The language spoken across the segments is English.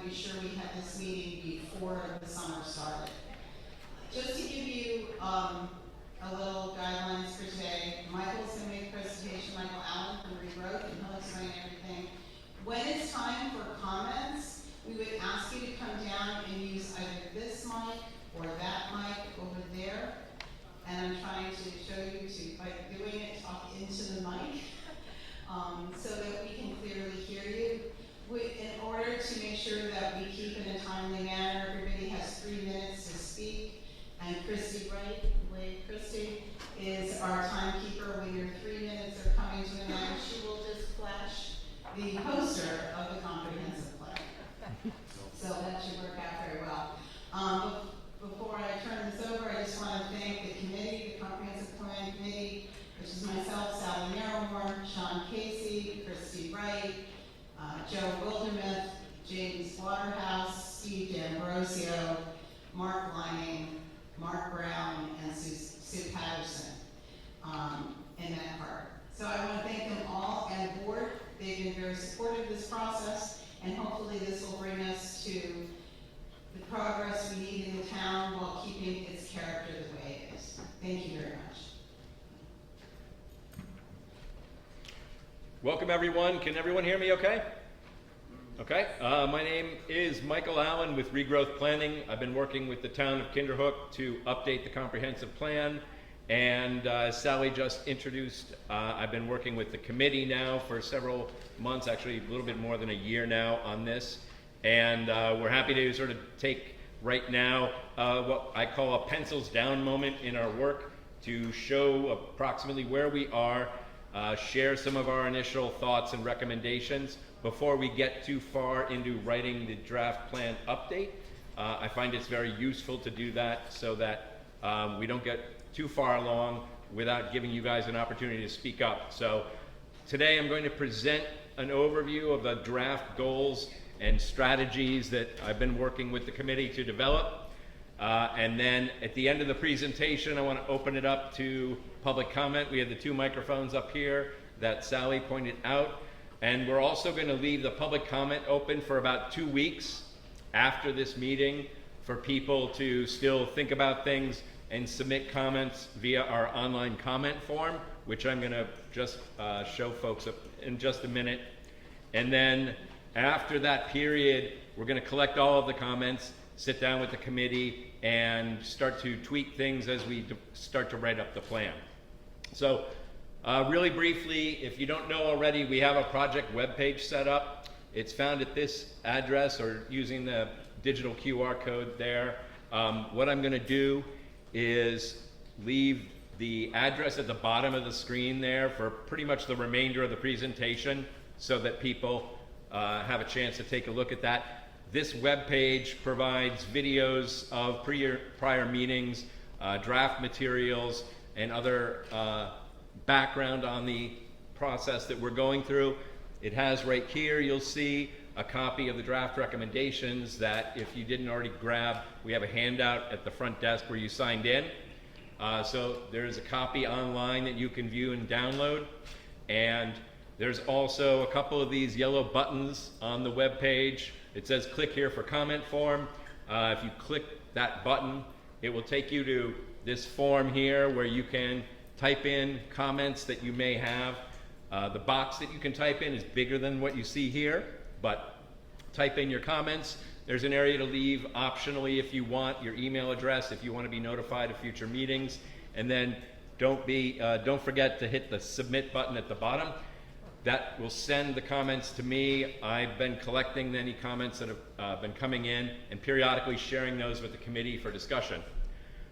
be sure we had this meeting before the summer started. Just to give you a little guidelines for today, Michael's going to make a presentation, Michael Allen from Regrowth, and he'll explain everything. When it's time for comments, we would ask you to come down and use either this mic or that mic over there. And I'm trying to show you to, by doing it, talk into the mic so that we can clearly hear you. In order to make sure that we keep in a timely manner, everybody has 3 minutes to speak. And Christy Wright, Christy, is our timekeeper. When your 3 minutes are coming to an end, she will just flash the poster of the comprehensive plan. So that should work out very well. Before I turn this over, I just want to thank the committee, the Comprehensive Plan Committee, which is myself, Sally Merrimore, Sean Casey, Christy Wright, Joe Wildermuth, James Waterhouse, Steve D'Ambrosio, Mark Lining, Mark Brown, and Sue Patterson in that part. So I want to thank them all and the board. They've been very supportive of this process, and hopefully this will bring us to the progress we need in the town while keeping its character the way it is. Thank you very much. Welcome everyone. Can everyone hear me okay? Okay. My name is Michael Allen with Regrowth Planning. I've been working with the town of Kinderhook to update the comprehensive plan. And Sally just introduced, I've been working with the committee now for several months, actually a little bit more than a year now on this. And we're happy to sort of take right now what I call a pencils down moment in our work to show approximately where we are, share some of our initial thoughts and recommendations before we get too far into writing the draft plan update. I find it's very useful to do that so that we don't get too far along without giving you guys an opportunity to speak up. So today I'm going to present an overview of the draft goals and strategies that I've been working with the committee to develop. And then at the end of the presentation, I want to open it up to public comment. We have the 2 microphones up here that Sally pointed out. And we're also going to leave the public comment open for about 2 weeks after this meeting for people to still think about things and submit comments via our online comment form, which I'm going to just show folks in just a minute. And then after that period, we're going to collect all of the comments, sit down with the committee, and start to tweak things as we start to write up the plan. So really briefly, if you don't know already, we have a project webpage set up. It's found at this address or using the digital QR code there. What I'm going to do is leave the address at the bottom of the screen there for pretty much the remainder of the presentation so that people have a chance to take a look at that. This webpage provides videos of prior meetings, draft materials, and other background on the process that we're going through. It has right here, you'll see a copy of the draft recommendations that if you didn't already grab, we have a handout at the front desk where you signed in. So there's a copy online that you can view and download. And there's also a couple of these yellow buttons on the web page. It says click here for comment form. If you click that button, it will take you to this form here where you can type in comments that you may have. The box that you can type in is bigger than what you see here, but type in your comments. There's an area to leave optionally if you want your email address, if you want to be notified of future meetings. And then don't forget to hit the submit button at the bottom. That will send the comments to me. I've been collecting any comments that have been coming in and periodically sharing those with the committee for discussion.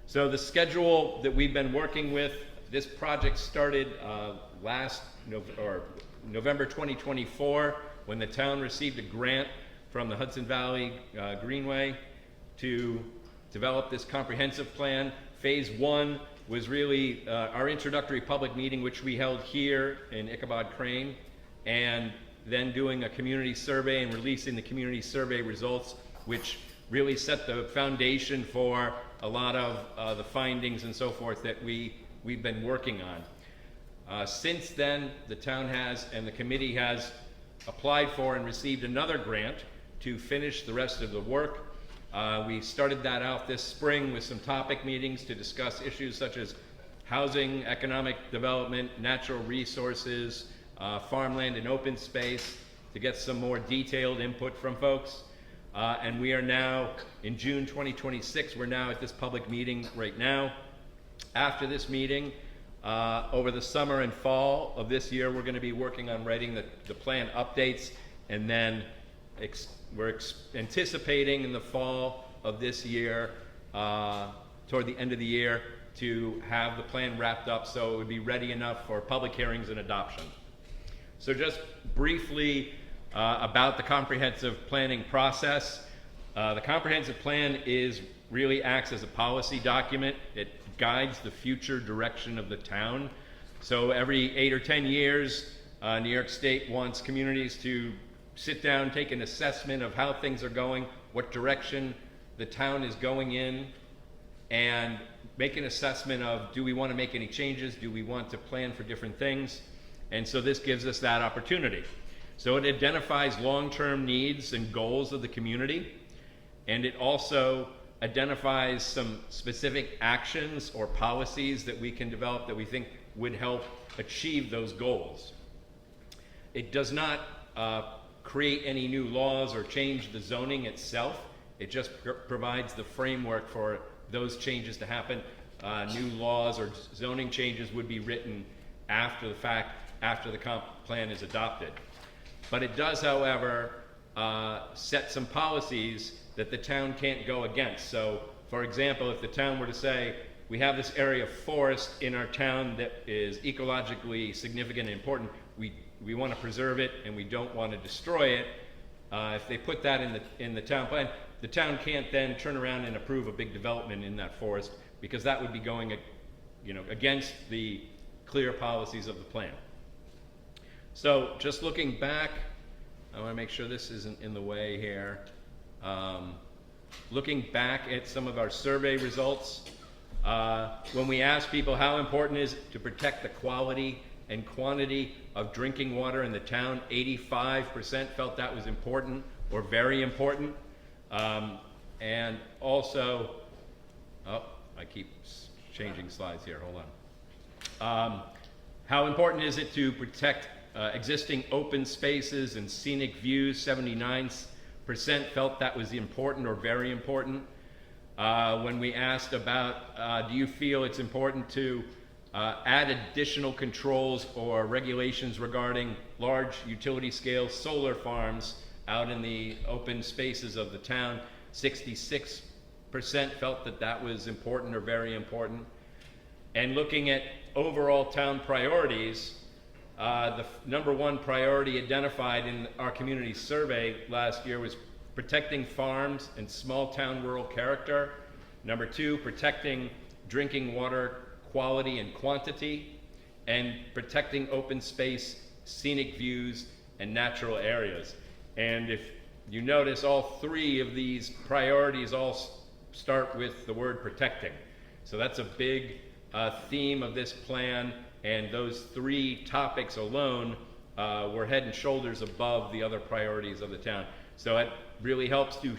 So the schedule that we've been working with, this project started November 2024 when the town received a grant from the Hudson Valley Greenway to develop this comprehensive plan. Phase 1 was really our introductory public meeting, which we held here in Ichabod Crane, and then doing a community survey and releasing the community survey results, which really set the foundation for a lot of the findings and so forth that we've been working on. Since then, the town has, and the committee has applied for and received another grant to finish the rest of the work. We started that out this spring with some topic meetings to discuss issues such as housing, economic development, natural resources, farmland and open space, to get some more detailed input from folks. And we are now, in June 2026, we're now at this public meeting right now. After this meeting, over the summer and fall of this year, we're going to be working on writing the plan updates, and then we're anticipating in the fall of this year, toward the end of the year, to have the plan wrapped up so it would be ready enough for public hearings and adoption. So just briefly about the comprehensive planning process. The comprehensive plan really acts as a policy document. It guides the future direction of the town. So every 8 or 10 years, New York State wants communities to sit down, take an assessment of how things are going, what direction the town is going in, and make an assessment of, do we want to make any changes? Do we want to plan for different things? And so this gives us that opportunity. So it identifies long-term needs and goals of the community, and it also identifies some specific actions or policies that we can develop that we think would help achieve those goals. It does not create any new laws or change the zoning itself. It just provides the framework for those changes to happen. New laws or zoning changes would be written after the fact, after the comp plan is adopted. But it does, however, set some policies that the town can't go against. So, for example, if the town were to say, we have this area of forest in our town that is ecologically significant and important, we want to preserve it and we don't want to destroy it, if they put that in the town plan, the town can't then turn around and approve a big development in that forest, because that would be going against the clear policies of the plan. So just looking back, I want to make sure this isn't in the way here. Looking back at some of our survey results, when we asked people how important it is to protect the quality and quantity of drinking water in the town, 85% felt that was important or very important. And also, I keep changing slides here, hold on. How important is it to protect existing open spaces and scenic views? 79% felt that was important or very important. When we asked about, do you feel it's important to add additional controls or regulations regarding large utility scale solar farms out in the open spaces of the town, 66% felt that that was important or very important. And looking at overall town priorities, the number one priority identified in our community survey last year was protecting farms and small town rural character. Number two, protecting drinking water quality and quantity, and protecting open space, scenic views, and natural areas. And if you notice, all three of these priorities all start with the word protecting. So that's a big theme of this plan, and those three topics alone were head and shoulders above the other priorities of the town. So it really helps to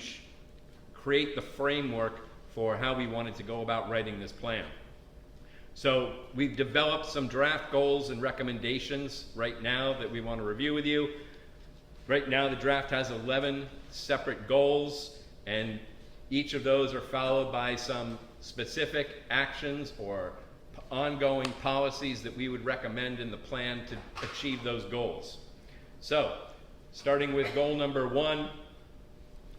create the framework for how we wanted to go about writing this plan. So we've developed some draft goals and recommendations right now that we want to review with you. Right now the draft has 11 separate goals, and each of those are followed by some specific actions or ongoing policies that we would recommend in the plan to achieve those goals. So, starting with goal number one.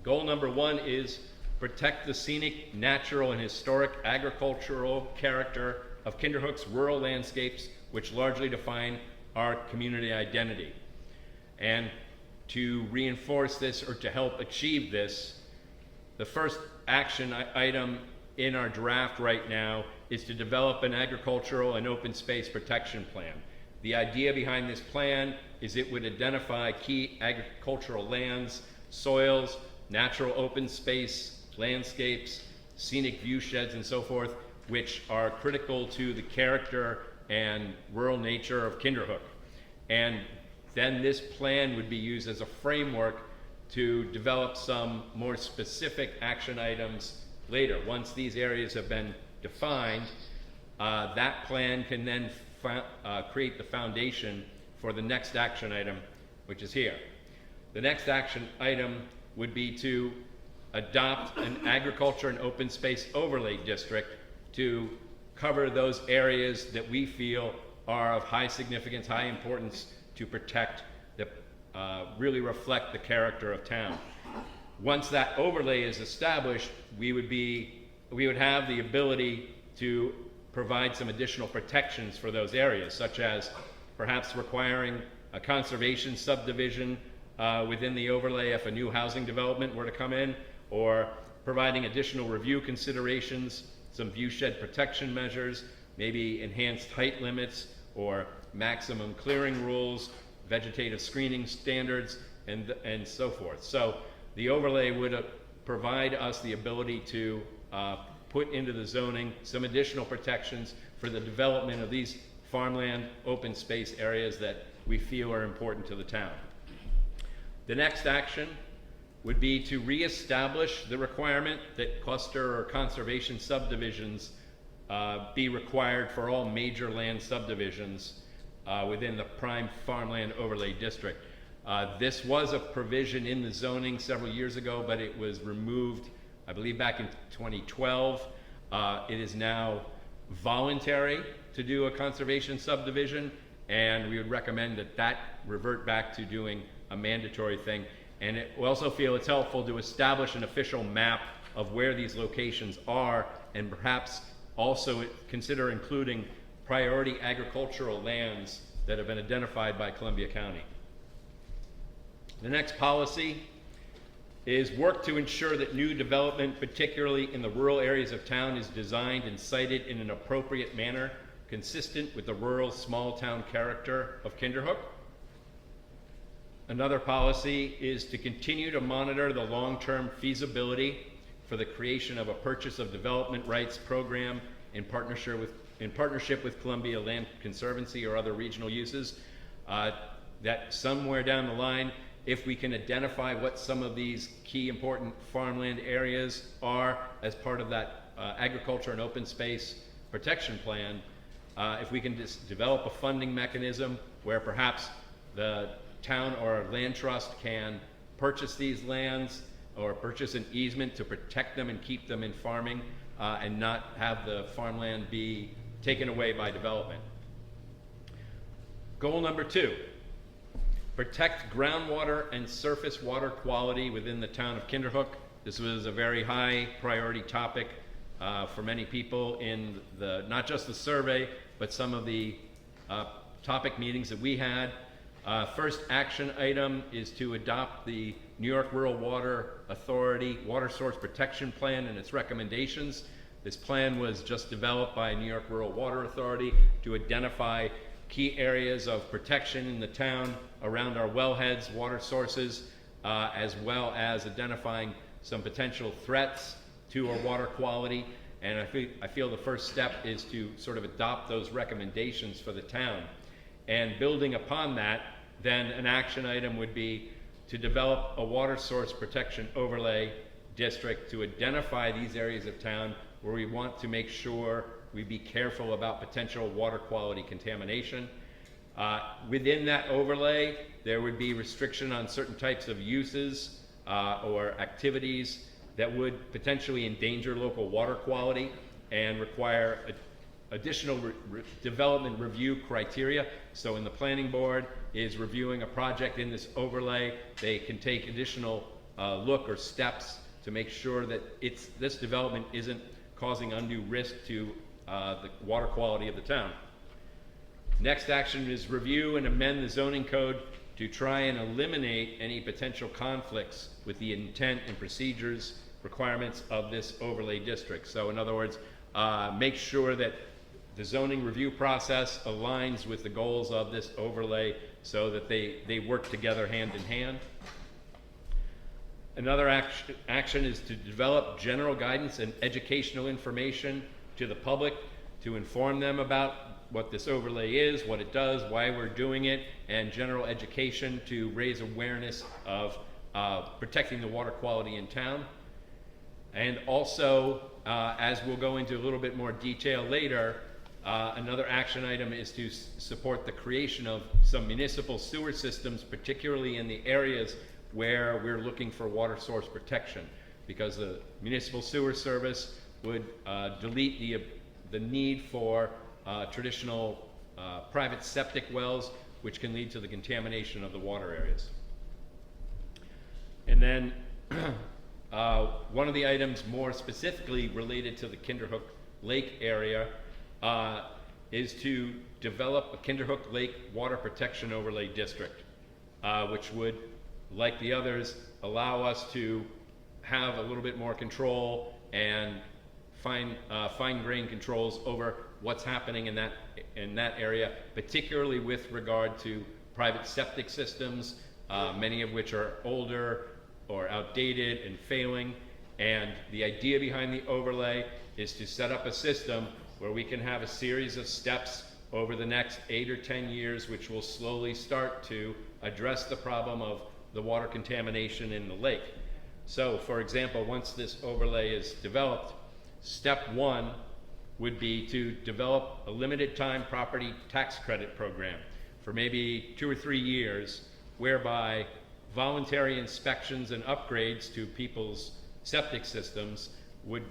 Goal number one is protect the scenic, natural, and historic agricultural character of Kinderhook's rural landscapes, which largely define our community identity. And to reinforce this, or to help achieve this, the first action item in our draft right now is to develop an agricultural and open space protection plan. The idea behind this plan is it would identify key agricultural lands, soils, natural open space, landscapes, scenic view sheds, and so forth, which are critical to the character and rural nature of Kinderhook. And then this plan would be used as a framework to develop some more specific action items later. Once these areas have been defined, that plan can then create the foundation for the next action item, which is here. The next action item would be to adopt an agriculture and open space overlay district to cover those areas that we feel are of high significance, high importance to protect, that really reflect the character of town. Once that overlay is established, we would have the ability to provide some additional protections for those areas, such as perhaps requiring a conservation subdivision within the overlay if a new housing development were to come in, or providing additional review considerations, some viewshed protection measures, maybe enhanced height limits or maximum clearing rules, vegetative screening standards, and so forth. So the overlay would provide us the ability to put into the zoning some additional protections for the development of these farmland open space areas that we feel are important to the town. The next action would be to reestablish the requirement that cluster or conservation subdivisions be required for all major land subdivisions within the prime farmland overlay district. This was a provision in the zoning several years ago, but it was removed, I believe, back in 2012. It is now voluntary to do a conservation subdivision, and we would recommend that revert back to doing a mandatory thing. And we also feel it's helpful to establish an official map of where these locations are, and perhaps also consider including priority agricultural lands that have been identified by Columbia County. The next policy is work to ensure that new development, particularly in the rural areas of town, is designed and sited in an appropriate manner consistent with the rural small town character of Kinderhook. Another policy is to continue to monitor the long-term feasibility for the creation of a purchase of development rights program in partnership with Columbia Land Conservancy or other regional uses. That somewhere down the line, if we can identify what some of these key important farmland areas are as part of that agriculture and open space protection plan, if we can just develop a funding mechanism where perhaps the town or land trust can purchase these lands or purchase an easement to protect them and keep them in farming and not have the farmland be taken away by development. Goal number 2, protect groundwater and surface water quality within the town of Kinderhook. This was a very high priority topic for many people in not just the survey, but some of the topic meetings that we had. First action item is to adopt the New York Rural Water Authority Water Source Protection Plan and its recommendations. This plan was just developed by New York Rural Water Authority to identify key areas of protection in the town around our wellheads, water sources, as well as identifying some potential threats to our water quality. And I feel the first step is to sort of adopt those recommendations for the town. And building upon that, then an action item would be to develop a water source protection overlay district to identify these areas of town where we want to make sure we be careful about potential water quality contamination. Within that overlay, there would be restriction on certain types of uses or activities that would potentially endanger local water quality and require additional development review criteria. So when the planning board is reviewing a project in this overlay, they can take additional look or steps to make sure that this development isn't causing undue risk to the water quality of the town. Next action is review and amend the zoning code to try and eliminate any potential conflicts with the intent and procedures requirements of this overlay district. So in other words, make sure that the zoning review process aligns with the goals of this overlay so that they work together hand in hand. Another action is to develop general guidance and educational information to the public to inform them about what this overlay is, what it does, why we're doing it, and general education to raise awareness of protecting the water quality in town. And also, as we'll go into a little bit more detail later, another action item is to support the creation of some municipal sewer systems, particularly in the areas where we're looking for water source protection, because the municipal sewer service would delete the need for traditional private septic wells, which can lead to the contamination of the water areas. And then one of the items more specifically related to the Kinderhook Lake area is to develop a Kinderhook Lake Water Protection Overlay District, which would, like the others, allow us to have a little bit more control and fine-grained controls over what's happening in that area, particularly with regard to private septic systems, many of which are older or outdated and failing. And the idea behind the overlay is to set up a system where we can have a series of steps over the next 8 or 10 years, which will slowly start to address the problem of the water contamination in the lake. So, for example, once this overlay is developed, step 1 would be to develop a limited time property tax credit program for maybe 2 or 3 years, whereby voluntary inspections and upgrades to people's septic systems would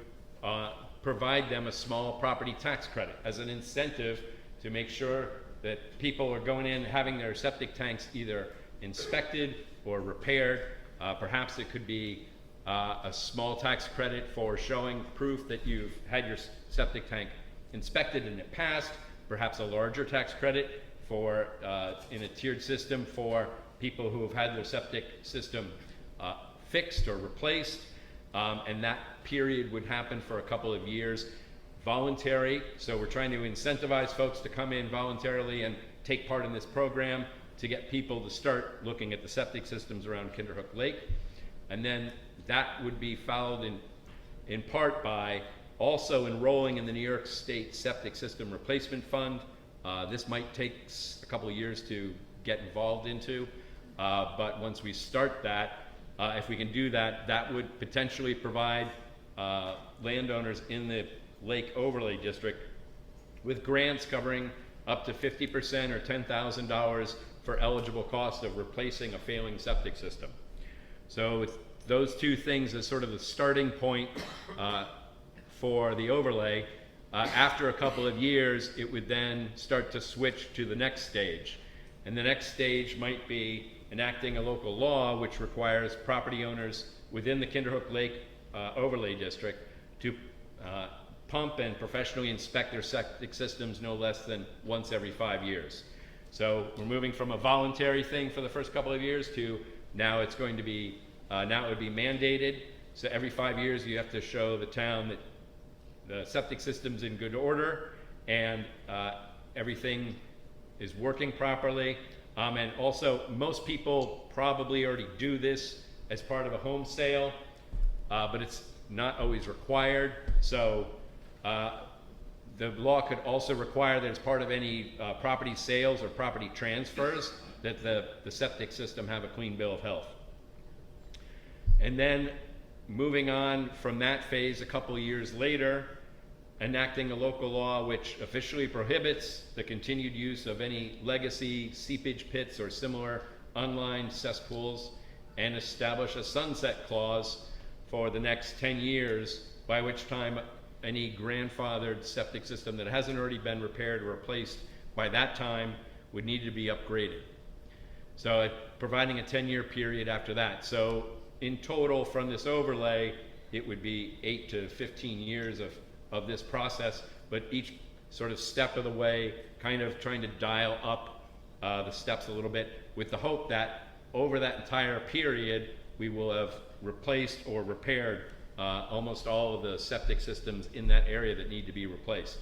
provide them a small property tax credit as an incentive to make sure that people are going in having their septic tanks either inspected or repaired. Perhaps it could be a small tax credit for showing proof that you've had your septic tank inspected and it passed. Perhaps a larger tax credit for in a tiered system for people who have had their septic system fixed or replaced, and that period would happen for a couple of years. Voluntary, so we're trying to incentivize folks to come in voluntarily and take part in this program to get people to start looking at the septic systems around Kinderhook Lake. And then that would be followed in part by also enrolling in the New York State Septic System Replacement Fund. This might take a couple of years to get involved into, but once we start that, if we can do that, that would potentially provide landowners in the Lake Overlay District with grants covering up to 50% or $10,000 for eligible cost of replacing a failing septic system. So with those two things as sort of the starting point for the overlay, after a couple of years, it would then start to switch to the next stage. And the next stage might be enacting a local law which requires property owners within the Kinderhook Lake Overlay District to pump and professionally inspect their septic systems no less than once every 5 years. So we're moving from a voluntary thing for the first couple of years to now it's going to be, now it would be mandated. So every 5 years you have to show the town that the septic system's in good order and everything is working properly. And also, most people probably already do this as part of a home sale, but it's not always required. So the law could also require that as part of any property sales or property transfers that the septic system have a clean bill of health. And then moving on from that phase a couple of years later, enacting a local law which officially prohibits the continued use of any legacy seepage pits or similar unlined cesspools, and establish a sunset clause for the next 10 years, by which time any grandfathered septic system that hasn't already been repaired or replaced by that time would need to be upgraded. So providing a 10-year period after that. So in total from this overlay, it would be 8 to 15 years of this process, but each sort of step of the way kind of trying to dial up the steps a little bit with the hope that over that entire period we will have replaced or repaired almost all of the septic systems in that area that need to be replaced.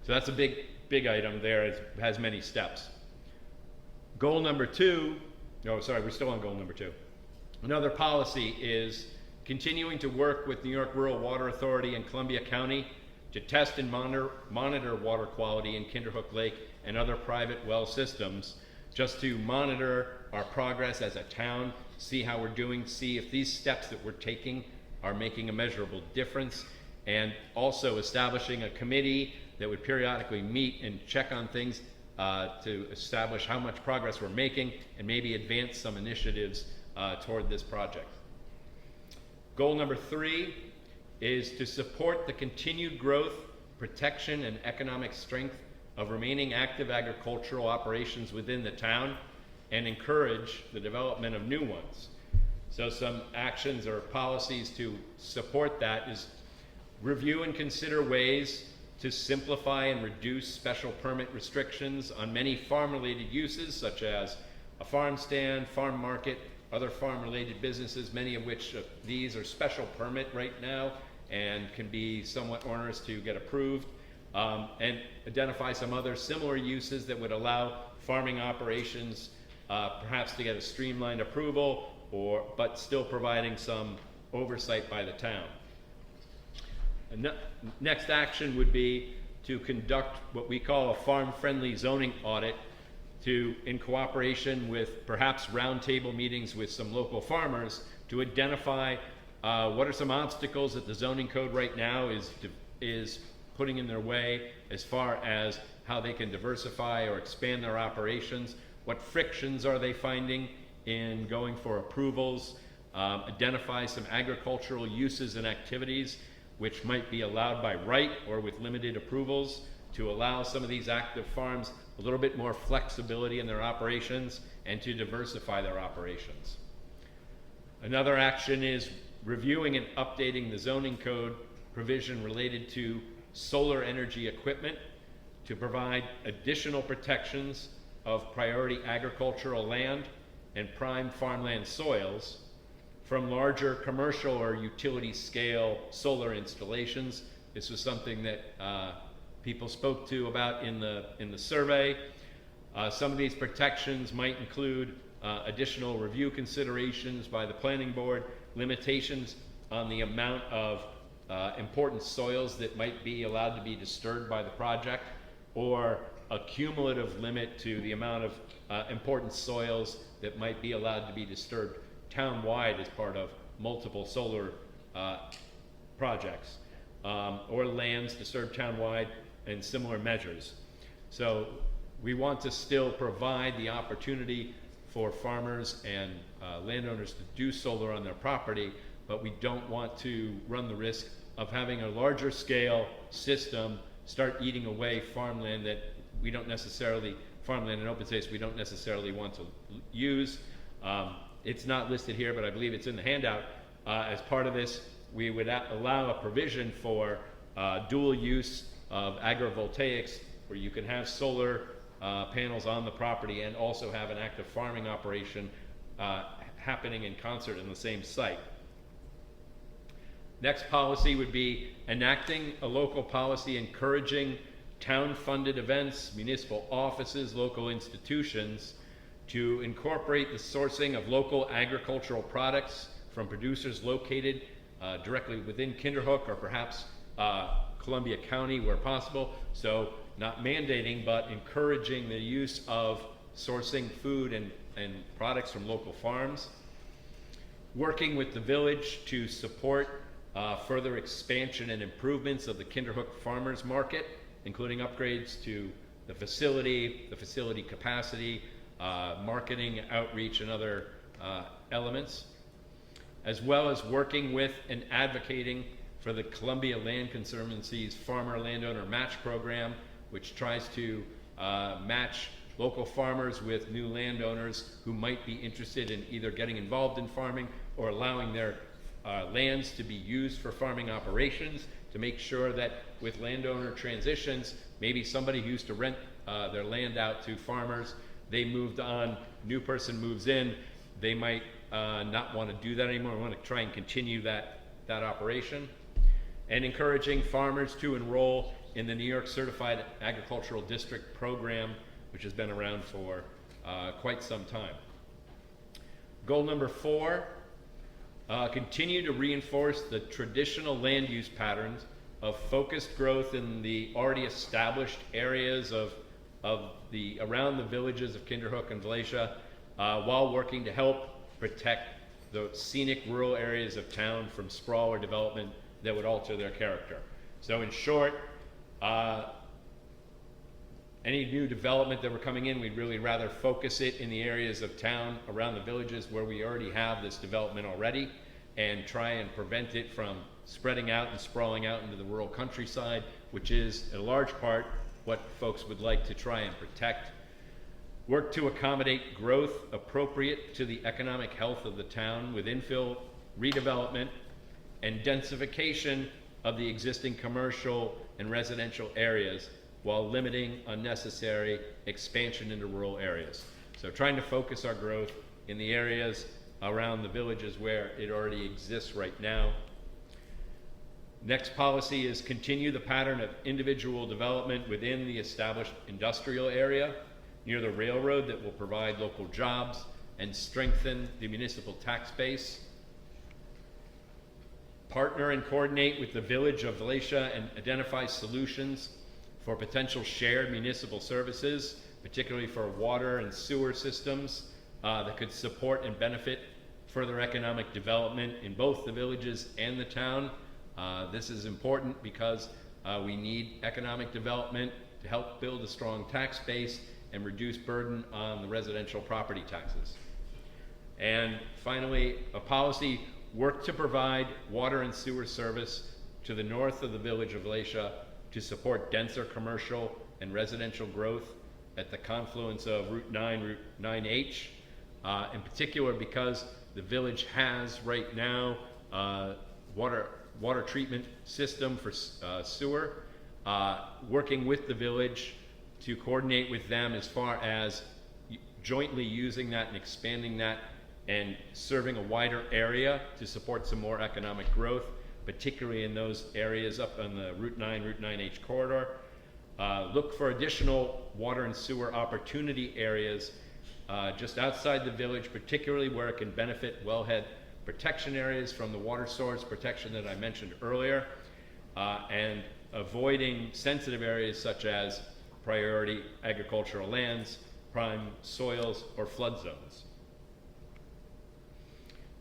So that's a big item there. It has many steps. Goal number 2, oh sorry, we're still on goal number 2. Another policy is continuing to work with New York Rural Water Authority and Columbia County to test and monitor water quality in Kinderhook Lake and other private well systems, just to monitor our progress as a town see how we're doing, see if these steps that we're taking are making a measurable difference, and also establishing a committee that would periodically meet and check on things to establish how much progress we're making and maybe advance some initiatives toward this project. Goal number 3 is to support the continued growth, protection, and economic strength of remaining active agricultural operations within the town and encourage the development of new ones. So some actions or policies to support that is review and consider ways to simplify and reduce special permit restrictions on many farm-related uses, such as a farm stand, farm market, other farm-related businesses, many of which these are special permit right now and can be somewhat onerous to get approved, and identify some other similar uses that would allow farming operations perhaps to get a streamlined approval, but still providing some oversight by the town. Next action would be to conduct what we call a farm-friendly zoning audit in cooperation with perhaps roundtable meetings with some local farmers to identify what are some obstacles that the zoning code right now is putting in their way as far as how they can diversify or expand their operations, what frictions are they finding in going for approvals, identify some agricultural uses and activities which might be allowed by right or with limited approvals to allow some of these active farms a little bit more flexibility in their operations and to diversify their operations. Another action is reviewing and updating the zoning code provision related to solar energy equipment to provide additional protections of priority agricultural land and prime farmland soils from larger commercial or utility scale solar installations. This was something that people spoke to about in the survey. Some of these protections might include additional review considerations by the planning board, limitations on the amount of important soils that might be allowed to be disturbed by the project, or a cumulative limit to the amount of important soils that might be allowed to be disturbed town-wide as part of multiple solar projects, or lands disturbed town-wide and similar measures. So we want to still provide the opportunity for farmers and landowners to do solar on their property, but we don't want to run the risk of having a larger scale system start eating away farmland that we don't necessarily, farmland and open space we don't necessarily want to use. It's not listed here, but I believe it's in the handout. As part of this, we would allow a provision for dual use of agrivoltaics, where you can have solar panels on the property and also have an active farming operation happening in concert in the same site. Next policy would be enacting a local policy encouraging town-funded events, municipal offices, local institutions to incorporate the sourcing of local agricultural products from producers located directly within Kinderhook or perhaps Columbia County where possible. So not mandating, but encouraging the use of sourcing food and products from local farms. Working with the village to support further expansion and improvements of the Kinderhook Farmers Market, including upgrades to the facility capacity, marketing, outreach, and other elements, as well as working with and advocating for the Columbia Land Conservancy's Farmer Landowner Match Program, which tries to match local farmers with new landowners who might be interested in either getting involved in farming or allowing their lands to be used for farming operations, to make sure that with landowner transitions, maybe somebody who used to rent their land out to farmers, they moved on, new person moves in, they might not want to do that anymore, want to try and continue that operation. And encouraging farmers to enroll in the New York Certified Agricultural District program, which has been around for quite some time. Goal number 4, continue to reinforce the traditional land use patterns of focused growth in the already established areas around the villages of Kinderhook and Valatie, while working to help protect the scenic rural areas of town from sprawl or development that would alter their character. So in short, any new development that we're coming in, we'd really rather focus it in the areas of town around the villages where we already have this development already, and try and prevent it from spreading out and sprawling out into the rural countryside, which is in large part what folks would like to try and protect. Work to accommodate growth appropriate to the economic health of the town with infill, redevelopment, and densification of the existing commercial and residential areas while limiting unnecessary expansion into rural areas. So trying to focus our growth in the areas around the villages where it already exists right now. Next policy is continue the pattern of individual development within the established industrial area near the railroad that will provide local jobs and strengthen the municipal tax base. Partner and coordinate with the village of Valatie and identify solutions for potential shared municipal services, particularly for water and sewer systems that could support and benefit further economic development in both the villages and the town. This is important because we need economic development to help build a strong tax base and reduce burden on the residential property taxes. And finally, a policy work to provide water and sewer service to the north of the village of Valatie to support denser commercial and residential growth at the confluence of Route 9, Route 9H, in particular because the village has right now water treatment system for sewer, working with the village to coordinate with them as far as jointly using that and expanding that and serving a wider area to support some more economic growth, particularly in those areas up on the Route 9, Route 9H corridor. Look for additional water and sewer opportunity areas just outside the village, particularly where it can benefit wellhead protection areas from the water source protection that I mentioned earlier, and avoiding sensitive areas such as priority agricultural lands, prime soils, or flood zones.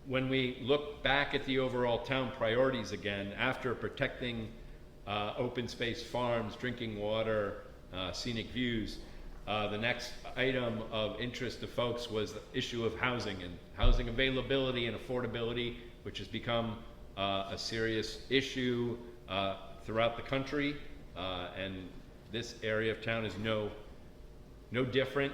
When we look back at the overall town priorities again, after protecting open space farms, drinking water, scenic views, the next item of interest to folks was the issue of housing and housing availability and affordability, which has become a serious issue throughout the country, and this area of town is no different.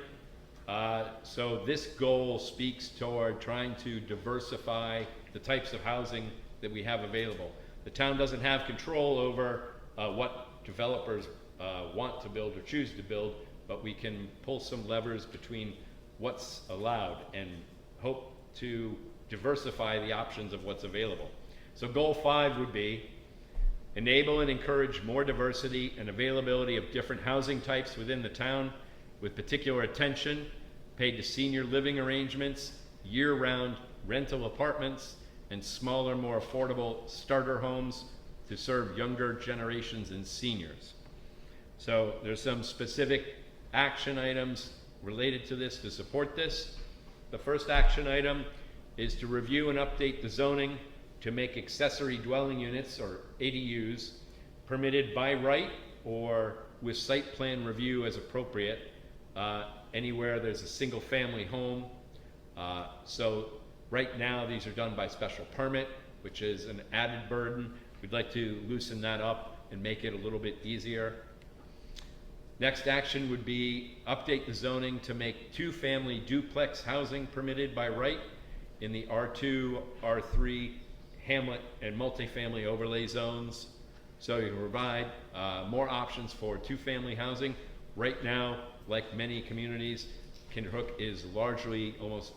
So this goal speaks toward trying to diversify the types of housing that we have available. The town doesn't have control over what developers want to build or choose to build, but we can pull some levers between what's allowed and hope to diversify the options of what's available. So goal 5 would be enable and encourage more diversity and availability of different housing types within the town, with particular attention paid to senior living arrangements, year-round rental apartments, and smaller, more affordable starter homes to serve younger generations and seniors. So there's some specific action items related to this to support this. The first action item is to review and update the zoning to make accessory dwelling units, or ADUs, permitted by right or with site plan review as appropriate, anywhere there's a single family home. So right now these are done by special permit, which is an added burden. We'd like to loosen that up and make it a little bit easier. Next action would be update the zoning to make 2-family duplex housing permitted by right in the R2, R3, hamlet, and multifamily overlay zones. So you can provide more options for 2-family housing. Right now, like many communities, Kinderhook is largely, almost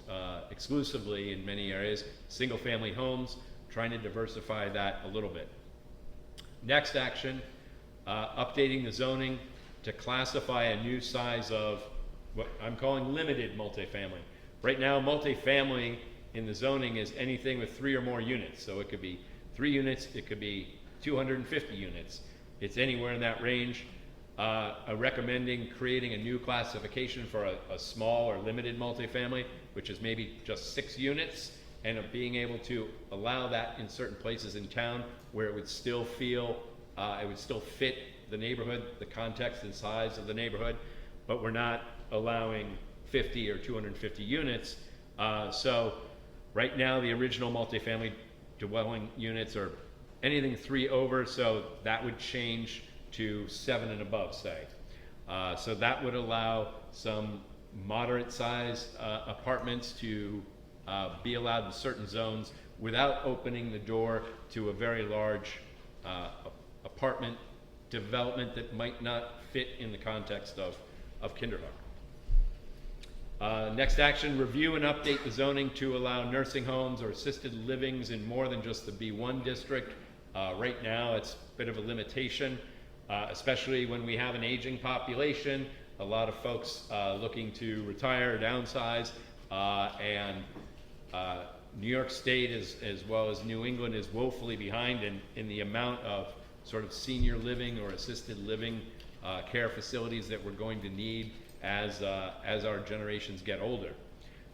exclusively in many areas, single-family homes, trying to diversify that a little bit. Next action, updating the zoning to classify a new size of what I'm calling limited multifamily. Right now, multifamily in the zoning is anything with 3 or more units. So it could be 3 units, it could be 250 units. It's anywhere in that range. recommending creating a new classification for a small or limited multifamily, which is maybe just 6 units, and of being able to allow that in certain places in town where it would still fit the neighborhood, the context and size of the neighborhood, but we're not allowing 50 or 250 units. So right now the original multifamily dwelling units are anything 3 over, so that would change to 7 and above, say. So that would allow some moderate size apartments to be allowed in certain zones without opening the door to a very large apartment development that might not fit in the context of Kinderhook. Next action, review and update the zoning to allow nursing homes or assisted livings in more than just the B1 district. Right now it's a bit of a limitation, especially when we have an aging population, a lot of folks looking to retire, downsize, and New York State as well as New England is woefully behind in the amount of sort of senior living or assisted living care facilities that we're going to need as our generations get older.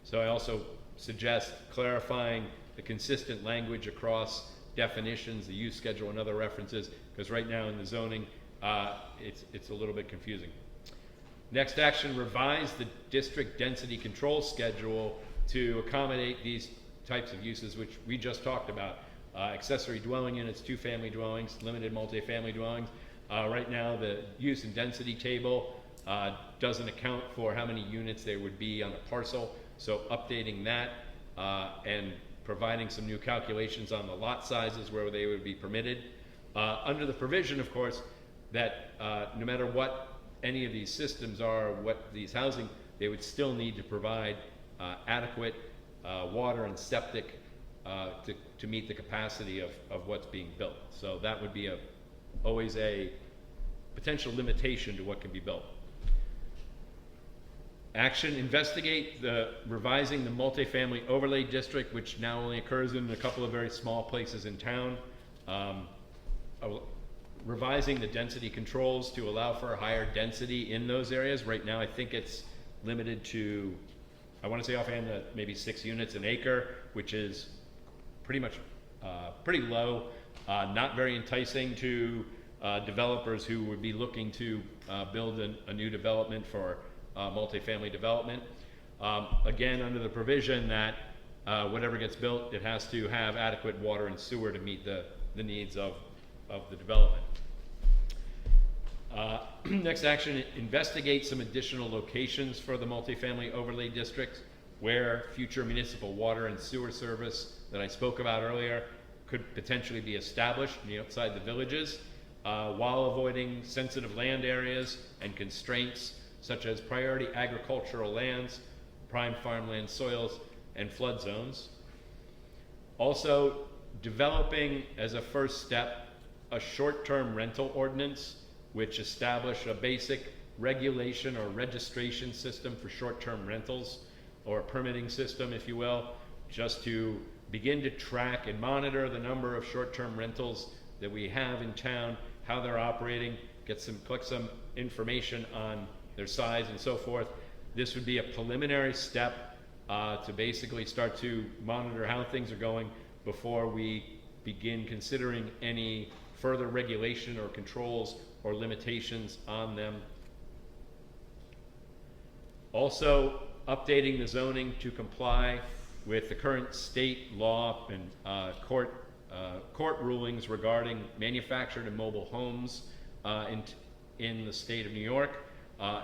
So I also suggest clarifying the consistent language across definitions, the use schedule, and other references, because right now in the zoning, it's a little bit confusing. Next action, revise the district density control schedule to accommodate these types of uses, which we just talked about. Accessory dwelling units, 2-family dwellings, limited multifamily dwellings. Right now, the use and density table doesn't account for how many units there would be on a parcel. So updating that and providing some new calculations on the lot sizes where they would be permitted. Under the provision, of course, that no matter what any of these systems are, what these housing, they would still need to provide adequate water and septic to meet the capacity of what's being built. So that would be always a potential limitation to what can be built. Action, investigate revising the multifamily overlay district, which now only occurs in a couple of very small places in town. Revising the density controls to allow for a higher density in those areas. Right now I think it's limited to, I want to say offhand, maybe 6 units an acre, which is pretty much pretty low, not very enticing to developers who would be looking to build a new development for multifamily development. Again, under the provision that whatever gets built, it has to have adequate water and sewer to meet the needs of the development. Next action, investigate some additional locations for the multifamily overlay district where future municipal water and sewer service that I spoke about earlier could potentially be established outside the villages, while avoiding sensitive land areas and constraints such as priority agricultural lands, prime farmland soils, and flood zones. Also, developing as a first step a short-term rental ordinance which establish a basic regulation or registration system for short-term rentals, or a permitting system, if you will, just to begin to track and monitor the number of short-term rentals that we have in town, how they're operating, collect some information on their size and so forth. This would be a preliminary step to basically start to monitor how things are going before we begin considering any further regulation or controls or limitations on them. Also, updating the zoning to comply with the current state law and court rulings regarding manufactured and mobile homes in the state of New York,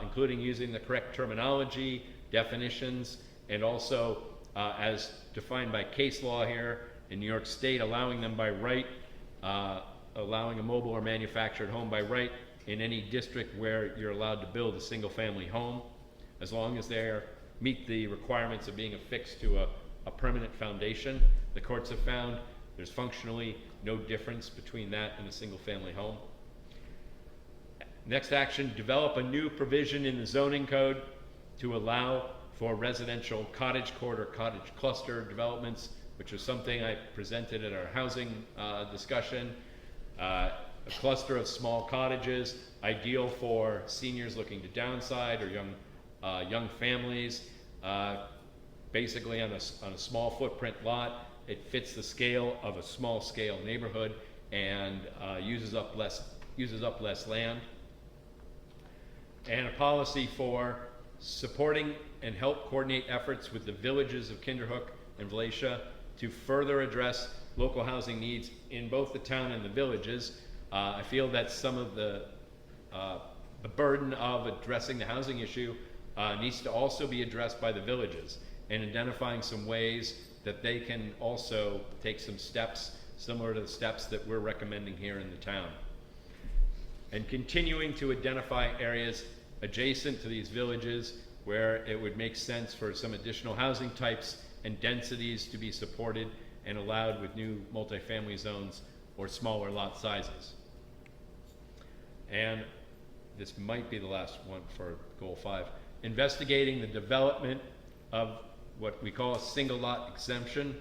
including using the correct terminology, definitions, and also as defined by case law here in New York State, allowing them by right, allowing a mobile or manufactured home by right in any district where you're allowed to build a single family home, as long as they meet the requirements of being affixed to a permanent foundation. The courts have found there's functionally no difference between that and a single family home. Next action, develop a new provision in the zoning code to allow for residential cottage court or cottage cluster developments, which is something I presented at our housing discussion. Of cluster of small cottages, ideal for seniors looking to downside or young families. Basically on a small footprint lot, it fits the scale of a small scale neighborhood and uses up less land. And a policy for supporting and help coordinate efforts with the villages of Kinderhook and Valatie to further address local housing needs in both the town and the villages. I feel that some of the burden of addressing the housing issue needs to also be addressed by the villages, and identifying some ways that they can also take some steps similar to the steps that we're recommending here in the town. And continuing to identify areas adjacent to these villages where it would make sense for some additional housing types and densities to be supported and allowed with new multifamily zones or smaller lot sizes. And this might be the last one for goal 5. Investigating the development of what we call a single lot exemption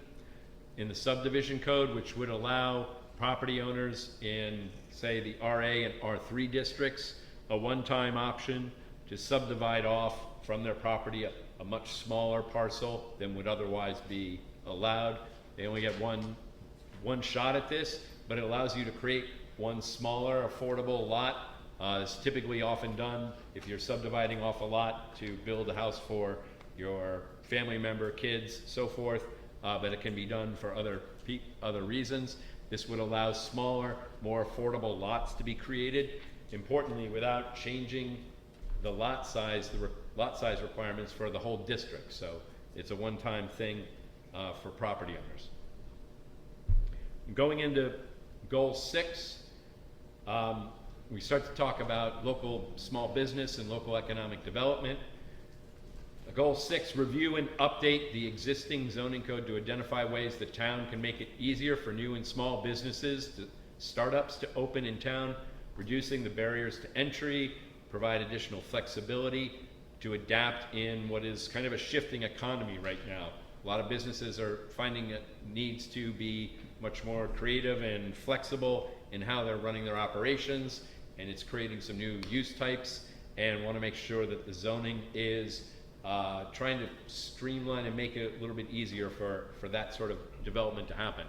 in the subdivision code, which would allow property owners in, say, the RA and R3 districts a one-time option to subdivide off from their property a much smaller parcel than would otherwise be allowed. They only get one shot at this, but it allows you to create one smaller, affordable lot. It's typically often done if you're subdividing off a lot to build a house for your family member, kids, so forth, but it can be done for other reasons. This would allow smaller, more affordable lots to be created, importantly without changing the lot size requirements for the whole district. So it's a one-time thing for property owners. Going into goal 6, we start to talk about local small business and local economic development. Goal 6, review and update the existing zoning code to identify ways the town can make it easier for new and small businesses, startups to open in town, reducing the barriers to entry, provide additional flexibility to adapt in what is kind of a shifting economy right now. A lot of businesses are finding it needs to be much more creative and flexible in how they're running their operations, and it's creating some new use types, and want to make sure that the zoning is trying to streamline and make it a little bit easier for that sort of development to happen.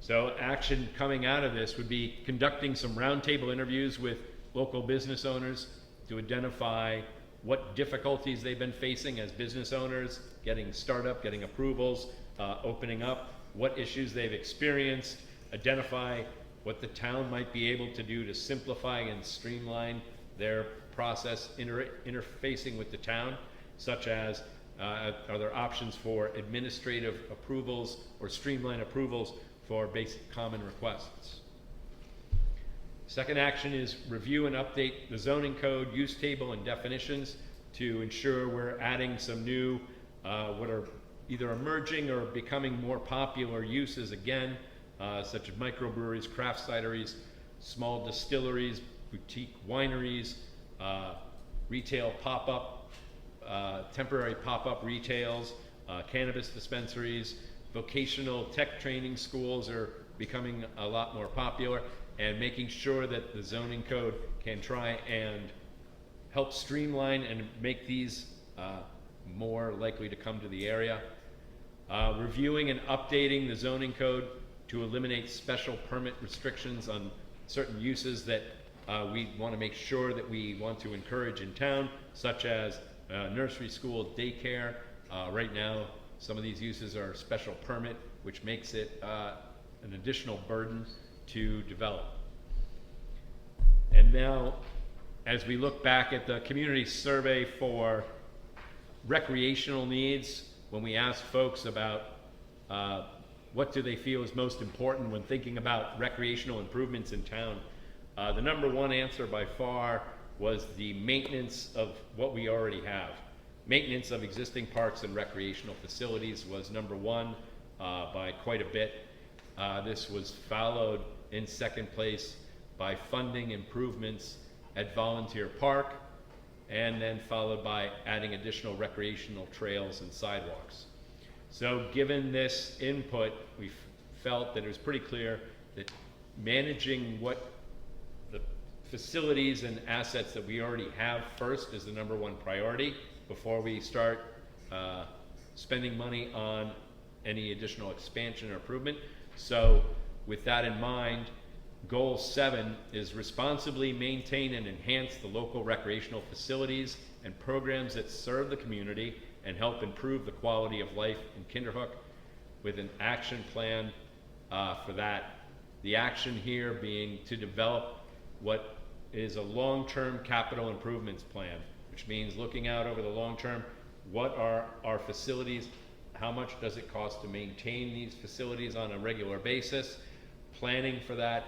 So action coming out of this would be conducting some roundtable interviews with local business owners to identify what difficulties they've been facing as business owners, getting startup, getting approvals, opening up, what issues they've experienced, identify what the town might be able to do to simplify and streamline their process interfacing with the town, such as are there options for administrative approvals or streamlined approvals for basic common requests. Second action is review and update the zoning code, use table, and definitions to ensure we're adding some new, what are either emerging or becoming more popular uses again, such as microbreweries, craft cideries, small distilleries, boutique wineries, retail pop-up, temporary pop-up retails, cannabis dispensaries, vocational tech training schools are becoming a lot more popular, and making sure that the zoning code can try and help streamline and make these more likely to come to the area. Reviewing and updating the zoning code to eliminate special permit restrictions on certain uses that we want to make sure that we want to encourage in town, such as nursery school, daycare. Right now, some of these uses are special permit, which makes it an additional burden to develop. And now, as we look back at the community survey for recreational needs, when we ask folks about what do they feel is most important when thinking about recreational improvements in town, the number one answer by far was the maintenance of what we already have. Maintenance of existing parks and recreational facilities was number one by quite a bit. This was followed in second place by funding improvements at Volunteer Park, and then followed by adding additional recreational trails and sidewalks. So given this input, we felt that it was pretty clear that managing what facilities and assets that we already have first is the number one priority before we start spending money on any additional expansion or improvement. So with that in mind, Goal 7 is responsibly maintain and enhance the local recreational facilities and programs that serve the community and help improve the quality of life in Kinderhook, with an action plan for that. The action here being to develop what is a long-term capital improvements plan, which means looking out over the long term, what are our facilities, how much does it cost to maintain these facilities on a regular basis, planning for that,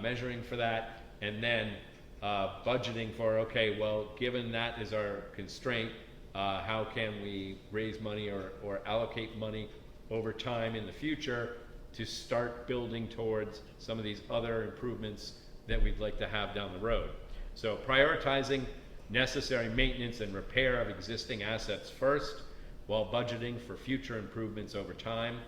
measuring for that, and then budgeting for, okay, well, given that is our constraint, how can we raise money or allocate money over time in the future to start building towards some of these other improvements that we'd like to have down the road. So prioritizing necessary maintenance and repair of existing assets first, while budgeting for future improvements over time.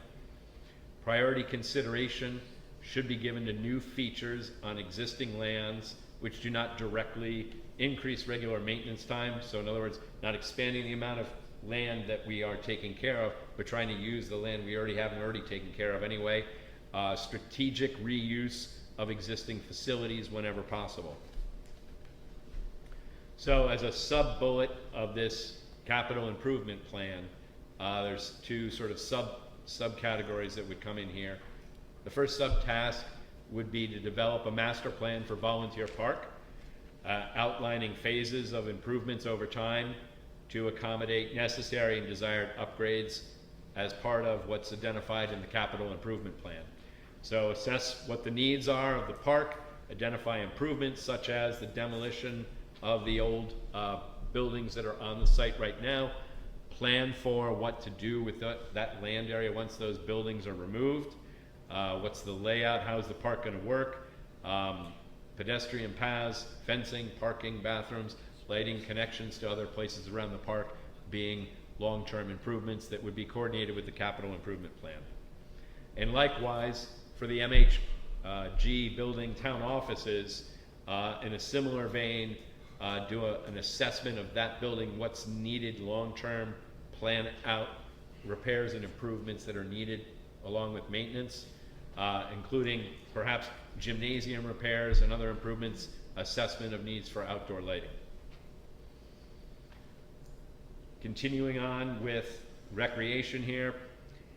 Priority consideration should be given to new features on existing lands which do not directly increase regular maintenance time. So in other words, not expanding the amount of land that we are taking care of, but trying to use the land we already have and already taken care of anyway. Strategic reuse of existing facilities whenever possible. So as a sub-bullet of this capital improvement plan, there's two sort of subcategories that would come in here. The first subtask would be to develop a master plan for Volunteer Park, outlining phases of improvements over time to accommodate necessary and desired upgrades as part of what's identified in the capital improvement plan. So assess what the needs are of the park, identify improvements such as the demolition of the old buildings that are on the site right now, plan for what to do with that land area once those buildings are removed, what's the layout, how's the park going to work, pedestrian paths, fencing, parking, bathrooms, lighting, connections to other places around the park being long-term improvements that would be coordinated with the capital improvement plan. And likewise, for the MHG building town offices, in a similar vein, do an assessment of that building, what's needed long-term, plan out repairs and improvements that are needed along with maintenance, including perhaps gymnasium repairs and other improvements, assessment of needs for outdoor lighting. Continuing on with recreation here,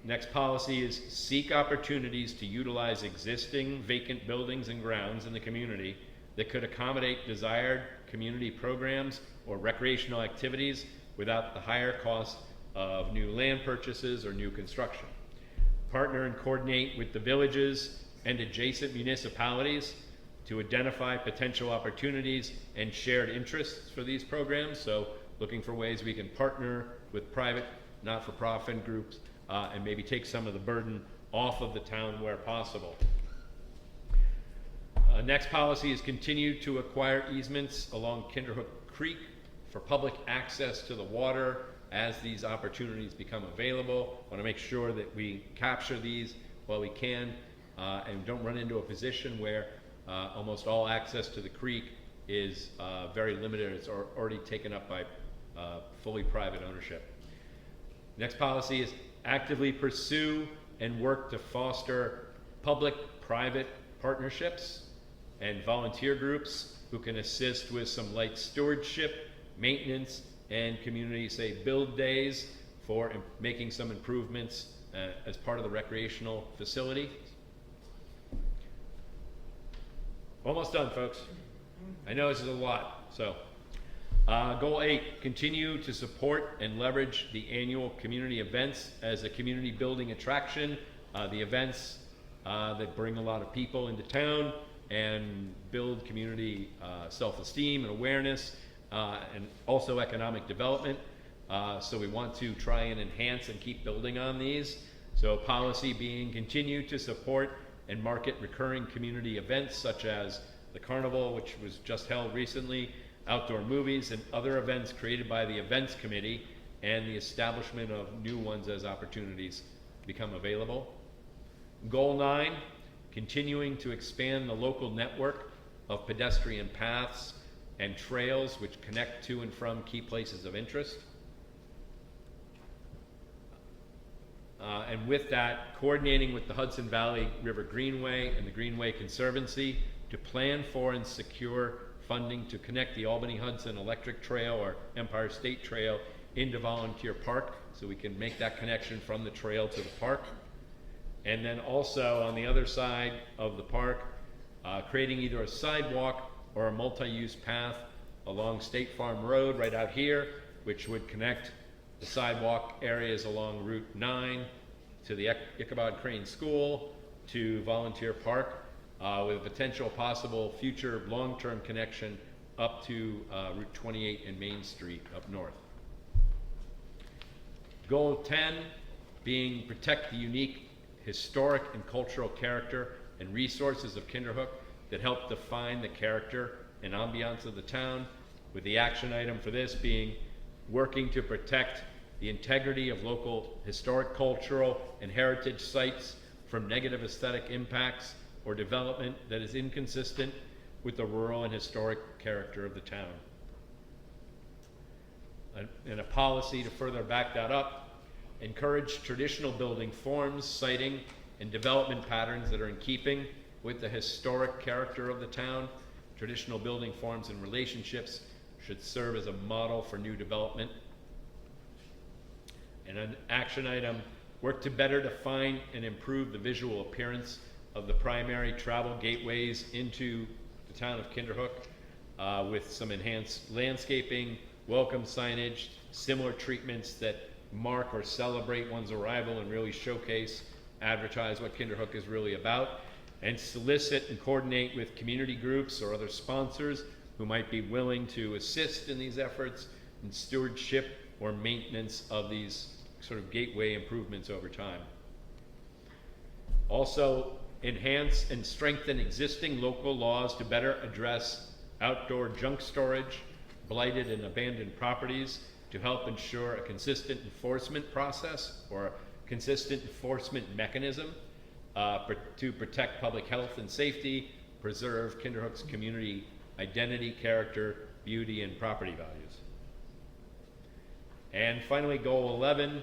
next policy is seek opportunities to utilize existing vacant buildings and grounds in the community that could accommodate desired community programs or recreational activities without the higher cost of new land purchases or new construction. Partner and coordinate with the villages and adjacent municipalities to identify potential opportunities and shared interests for these programs. So looking for ways we can partner with private, not-for-profit groups and maybe take some of the burden off of the town where possible. Next policy is continue to acquire easements along Kinderhook Creek for public access to the water as these opportunities become available. I want to make sure that we capture these while we can and don't run into a position where almost all access to the creek is very limited. It's already taken up by fully private ownership. Next policy is actively pursue and work to foster public-private partnerships and volunteer groups who can assist with some light stewardship, maintenance, and community, say, build days for making some improvements as part of the recreational facility. Almost done, folks. I know this is a lot. So, goal 8, continue to support and leverage the annual community events as a community building attraction. The events that bring a lot of people into town and build community self-esteem and awareness, and also economic development. So we want to try and enhance and keep building on these. So policy being continue to support and market recurring community events such as the Carnival, which was just held recently, outdoor movies, and other events created by the events committee, and the establishment of new ones as opportunities become available. Goal 9, continuing to expand the local network of pedestrian paths and trails which connect to and from key places of interest. And with that, coordinating with the Hudson Valley River Greenway and the Greenway Conservancy to plan for and secure funding to connect the Albany-Hudson Electric Trail or Empire State Trail into Volunteer Park, so we can make that connection from the trail to the park. And then also on the other side of the park, creating either a sidewalk or a multi-use path along State Farm Road right out here, which would connect the sidewalk areas along Route 9 to the Ichabod Crane School to Volunteer Park, with a potential possible future long-term connection up to Route 28 and Main Street up north. Goal 10 being protect the unique historic and cultural character and resources of Kinderhook that help define the character and ambiance of the town, with the action item for this being working to protect the integrity of local historic, cultural, and heritage sites from negative aesthetic impacts or development that is inconsistent with the rural and historic character of the town. And a policy to further back that up, encourage traditional building forms, siting, and development patterns that are in keeping with the historic character of the town. Traditional building forms and relationships should serve as a model for new development. And an action item, work to better define and improve the visual appearance of the primary travel gateways into the town of Kinderhook, with some enhanced landscaping, welcome signage, similar treatments that mark or celebrate one's arrival and really showcase, advertise what Kinderhook is really about, and solicit and coordinate with community groups or other sponsors who might be willing to assist in these efforts in stewardship or maintenance of these sort of gateway improvements over time. Also, enhance and strengthen existing local laws to better address outdoor junk storage, blighted and abandoned properties, to help ensure a consistent enforcement process or a consistent enforcement mechanism to protect public health and safety, preserve Kinderhook's community identity, character, beauty, and property values. And finally, goal 11,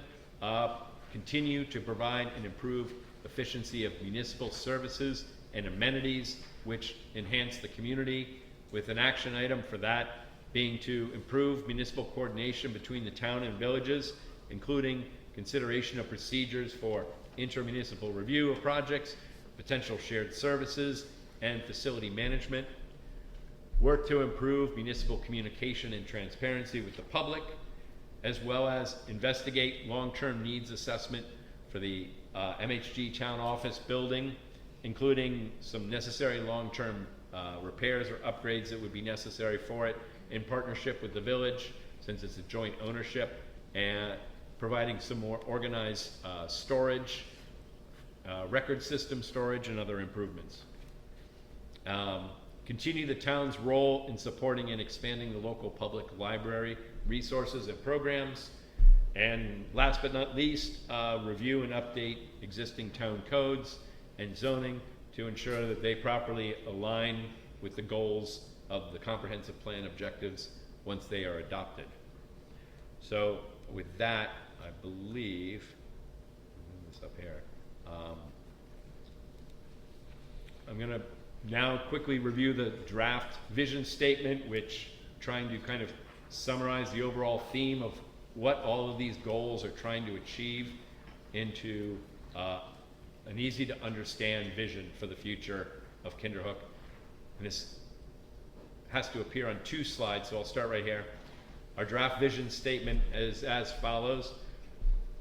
continue to provide and improve efficiency of municipal services and amenities which enhance the community, with an action item for that being to improve municipal coordination between the town and villages, including consideration of procedures for intermunicipal review of projects, potential shared services, and facility management. Work to improve municipal communication and transparency with the public, as well as investigate long-term needs assessment for the MHG town office building, including some necessary long-term repairs or upgrades that would be necessary for it in partnership with the village, since it's a joint ownership, and providing some more organized storage, record system storage, and other improvements. Continue the town's role in supporting and expanding the local public library resources and programs. And last but not least, review and update existing town codes and zoning to ensure that they properly align with the goals of the comprehensive plan objectives once they are adopted. So with that, I believe, this up here, I'm going to now quickly review the draft vision statement, which trying to kind of summarize the overall theme of what all of these goals are trying to achieve into an easy to understand vision for the future of Kinderhook. And this has to appear on 2 slides, so I'll start right here. Our draft vision statement is as follows.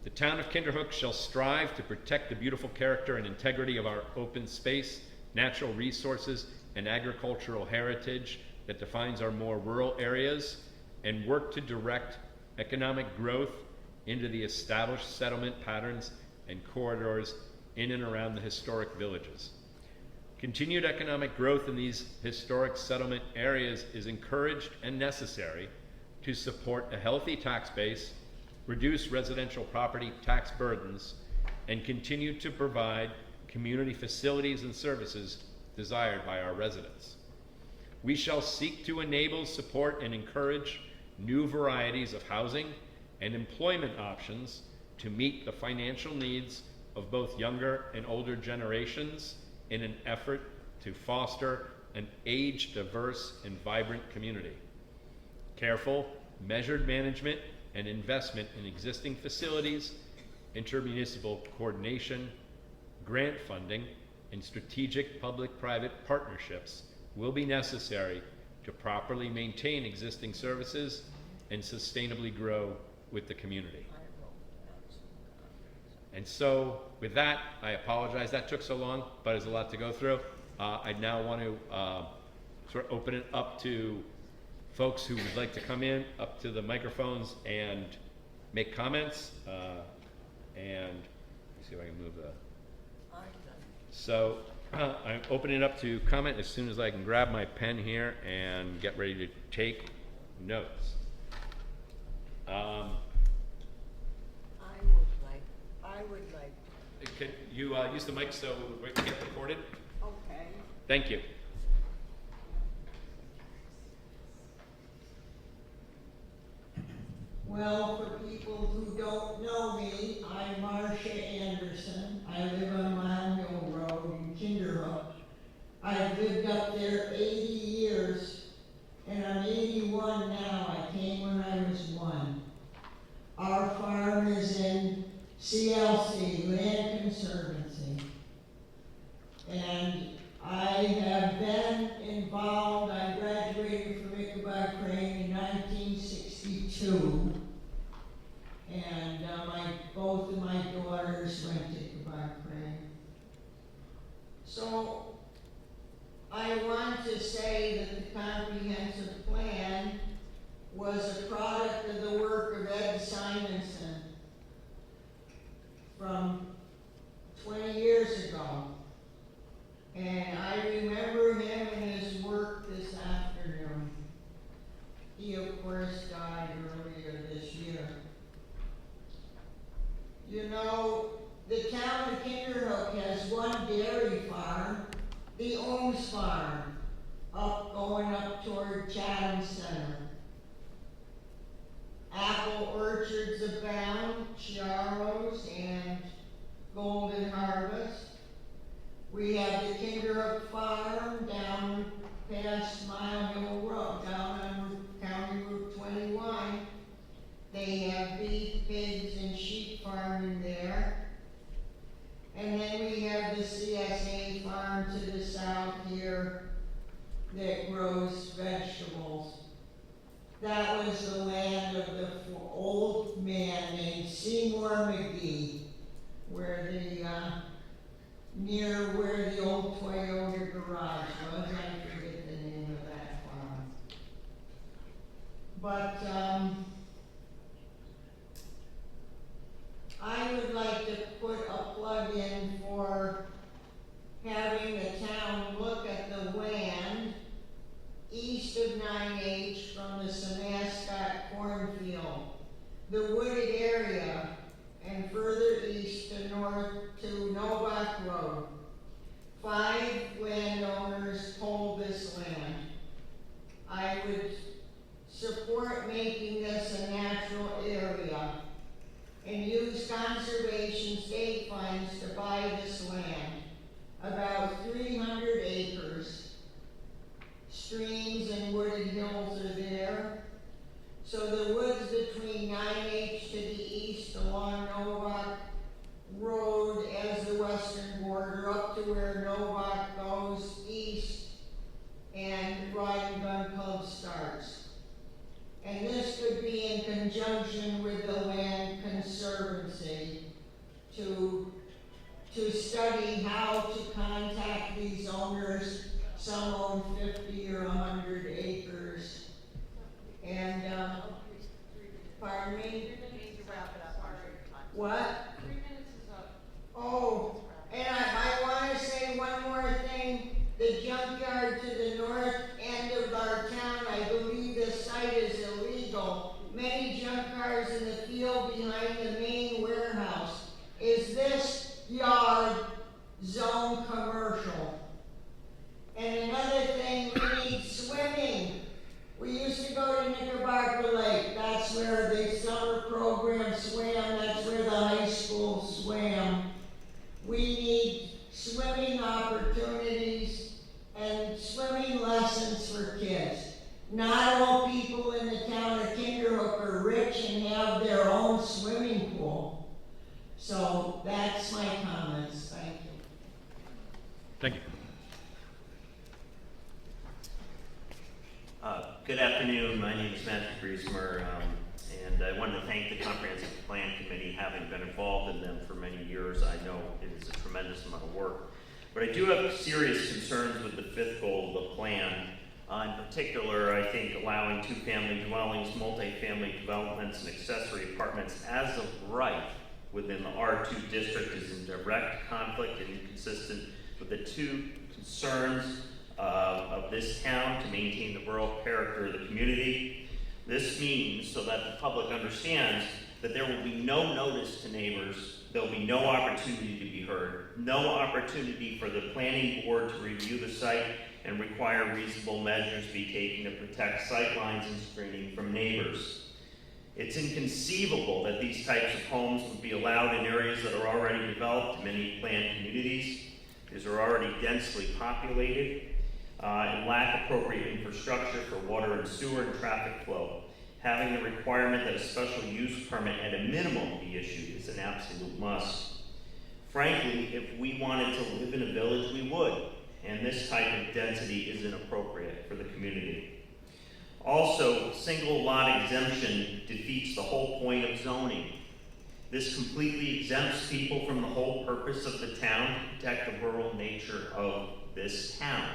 The town of Kinderhook shall strive to protect the beautiful character and integrity of our open space, natural resources, and agricultural heritage that defines our more rural areas, and work to direct economic growth into the established settlement patterns and corridors in and around the historic villages. Continued economic growth in these historic settlement areas is encouraged and necessary to support a healthy tax base, reduce residential property tax burdens, and continue to provide community facilities and services desired by our residents. We shall seek to enable, support, and encourage new varieties of housing and employment options to meet the financial needs of both younger and older generations in an effort to foster an age-diverse and vibrant community. Careful, measured management and investment in existing facilities, intermunicipal coordination, grant funding, and strategic public-private partnerships will be necessary to properly maintain existing services and sustainably grow with the community. And so, with that, I apologize that took so long, but there's a lot to go through. I now want to sort of open it up to folks who would like to come in, up to the microphones and make comments. And let's see if I can move the. So I'm opening it up to comment as soon as I can grab my pen here and get ready to take notes. I would like. Could you use the mic so we can get recorded? Okay. Thank you. Well, for people who don't know me, I'm Marcia Anderson. I live on Mile Mill Road in Kinderhook. I've lived up there 80 years, and I'm 81 now. I came when I was 1. Our farm is in CLC, Land Conservancy. And I have been involved, I graduated from Ichabod Crane in 1962. And both of my daughters went to Ichabod Crane. So I want to say that the comprehensive plan was a product of the work of Ed Simonson from 20 years ago. And I remember him and his work this afternoon. He, of course, died earlier this year. You know, the town of Kinderhook has one dairy farm, the Ohms Farm, going up toward Chatham Center. Apple orchards abound, Chiaros and Golden Harvest. We have the Kinderhook Farm down past Mile Hill Road, down on County Route 21. They have beef, pigs, and sheep farming there. And then we have the CSA farm to the south here that grows vegetables. That was the land of the old man named Seymour McGee, where near where the old Toyota garage was. I forget the name of that farm. But I would like to put a plug in for having the town look at the land east of 9H from the Semascot cornfield, the wooded area, and further east to north to Novak Road. 5 landowners hold this land. I would support making this a natural area and use conservation state funds to buy this land. About 300 acres. Streams and wooded hills are there. So the woods between 9H to the east along Novak Road as the western border up to where Novak goes east and Rod and Gun Club starts. And this could be in conjunction with the Land Conservancy to study how to contact these owners. Some own 50 or 100 acres. And, pardon me? You need to wrap it up. What? for kids. Not all people in the town of Kinderhook are rich and have their own swimming pool. So that's my comments, thank you. Thank you. Good afternoon, my name is Matthew Griesmer, and I wanted to thank the Comprehensive Plan Committee. Having been involved in them for many years, I know it is a tremendous amount of work. But I do have serious concerns with the fifth goal of the plan. In particular, I think allowing two-family dwellings, multifamily developments, and accessory apartments as of right within the R2 district is in direct conflict and inconsistent with the two concerns of this town to maintain the rural character of the community. This means, so that the public understands, that there will be no notice to neighbors, there will be no opportunity to be heard, no opportunity for the planning board to review the site and require reasonable measures be taken to protect sightlines and screening from neighbors. It's inconceivable that these types of homes would be allowed in areas that are already developed in many planned communities. These are already densely populated and lack appropriate infrastructure for water and sewer and traffic flow. Having the requirement that a special use permit at a minimum be issued is an absolute must. Frankly, if we wanted to live in a village, we would, and this type of density is inappropriate for the community. Also, single lot exemption defeats the whole point of zoning. This completely exempts people from the whole purpose of the town to protect the rural nature of this town.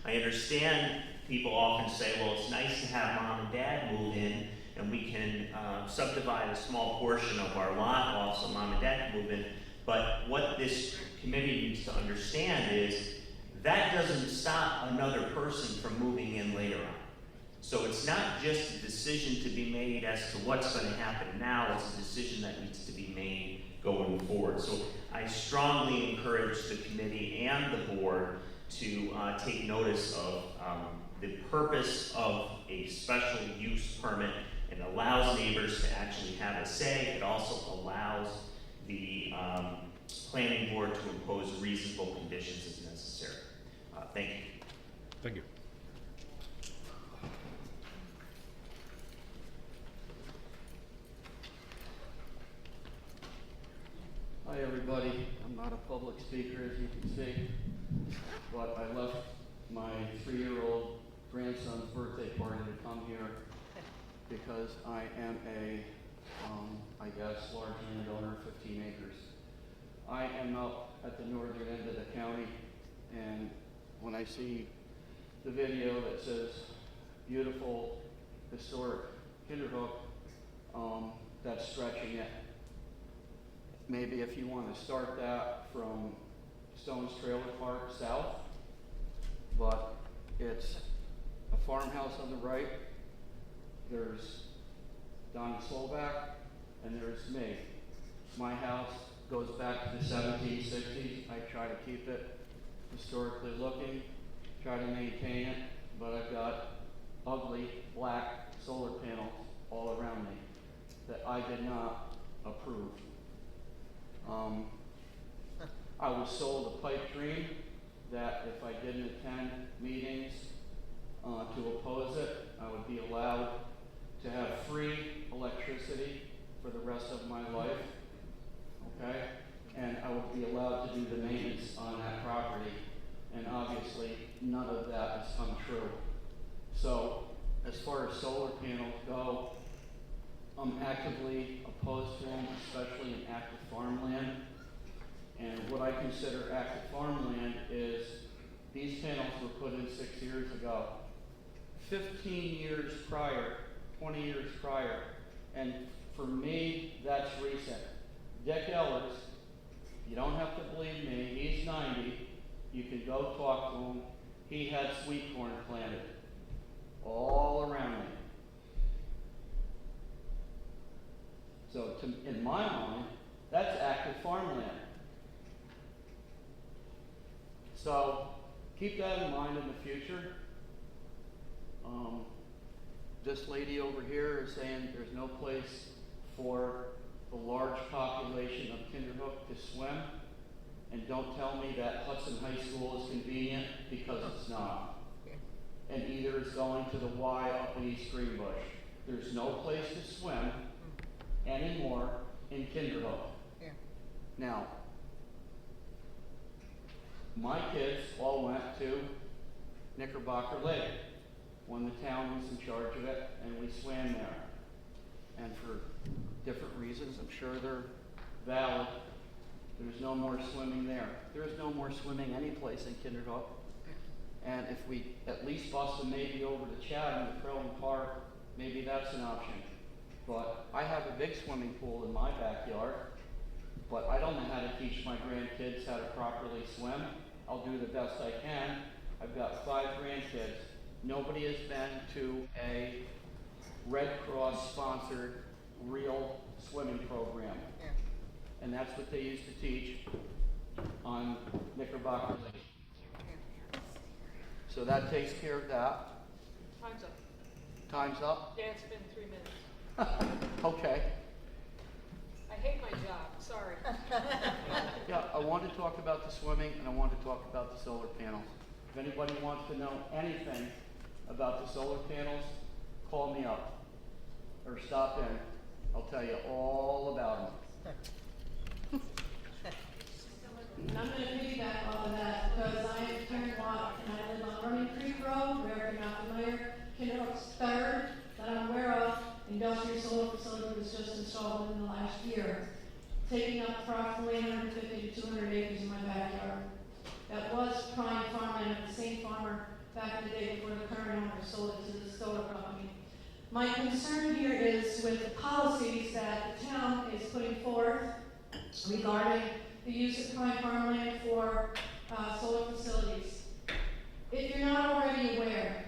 I understand people often say, well, it's nice to have mom and dad move in and we can subdivide a small portion of our lot off so mom and dad can move in. But what this committee needs to understand is that doesn't stop another person from moving in later on. So it's not just a decision to be made as to what's going to happen now, it's a decision that needs to be made going forward. So I strongly encourage the committee and the board to take notice of the purpose of a special use permit. It allows neighbors to actually have a say. It also allows the planning board to impose reasonable conditions as necessary. Thank you. Thank you. Hi everybody, I'm not a public speaker as you can see, but I left my 3-year-old grandson's birthday party to come here because I am a, I guess, large landowner, 15 acres. I am out at the northern end of the county, and when I see the video that says beautiful historic Kinderhook, that's stretching it. Maybe if you want to start that from Stone's Trailer Park south, but it's a farmhouse on the right, there's Donna Slovak, and there's me. My house goes back to the 1760s. I try to keep it historically looking, try to maintain it, but I've got ugly black solar panels all around me that I did not approve. I was sold a pipe dream that if I didn't attend meetings to oppose it, I would be allowed to have free electricity for the rest of my life, okay? And I would be allowed to do the maintenance on that property, and obviously none of that has come true. So as far as solar panels go, I'm actively opposed to them, especially in active farmland. And what I consider active farmland is these panels were put in 6 years ago. 15 years prior, 20 years prior, and for me, that's recent. Dick Ellers, you don't have to believe me, he's 90, you can go talk to him. He had sweet corn planted all around me. So in my mind, that's active farmland. So keep that in mind in the future. This lady over here is saying there's no place for the large population of Kinderhook to swim. And don't tell me that Hudson High School is convenient, because it's not. and either is going to the Y up in East Greenbush. There's no place to swim anymore in Kinderhook. Yeah. Now, my kids all went to Knickerbocker Lake when the town was in charge of it, and we swam there. And for different reasons, I'm sure they're valid, there's no more swimming there. There is no more swimming any place in Kinderhook. And if we at least bus them maybe over to Chatham to Crowley Park, maybe that's an option. But I have a big swimming pool in my backyard, but I don't know how to teach my grandkids how to properly swim. I'll do the best I can. I've got 5 grandkids. Nobody has been to a Red Cross sponsored real swimming program. Yeah. And that's what they used to teach on Knickerbocker Lake. So that takes care of that. Time's up. Time's up? Yeah, it's been 3 minutes. Okay. I hate my job, sorry. Yeah, I want to talk about the swimming and I want to talk about the solar panels. If anybody wants to know anything about the solar panels, call me up or stop in. I'll tell you all about them. And I'm gonna piggyback off of that, because I am Karen Watt, and I live on Running Creek Road, where if you're not familiar, Kinderhook's third that I'm aware of industrial solar facility was just installed in the last year, taking up approximately 150 to 200 acres in my backyard. That was prime farmland of the same farmer back in the day before the current owner sold it to the solar company. My concern here is with the policies that the town is putting forth regarding the use of prime farmland for solar facilities. If you're not already aware,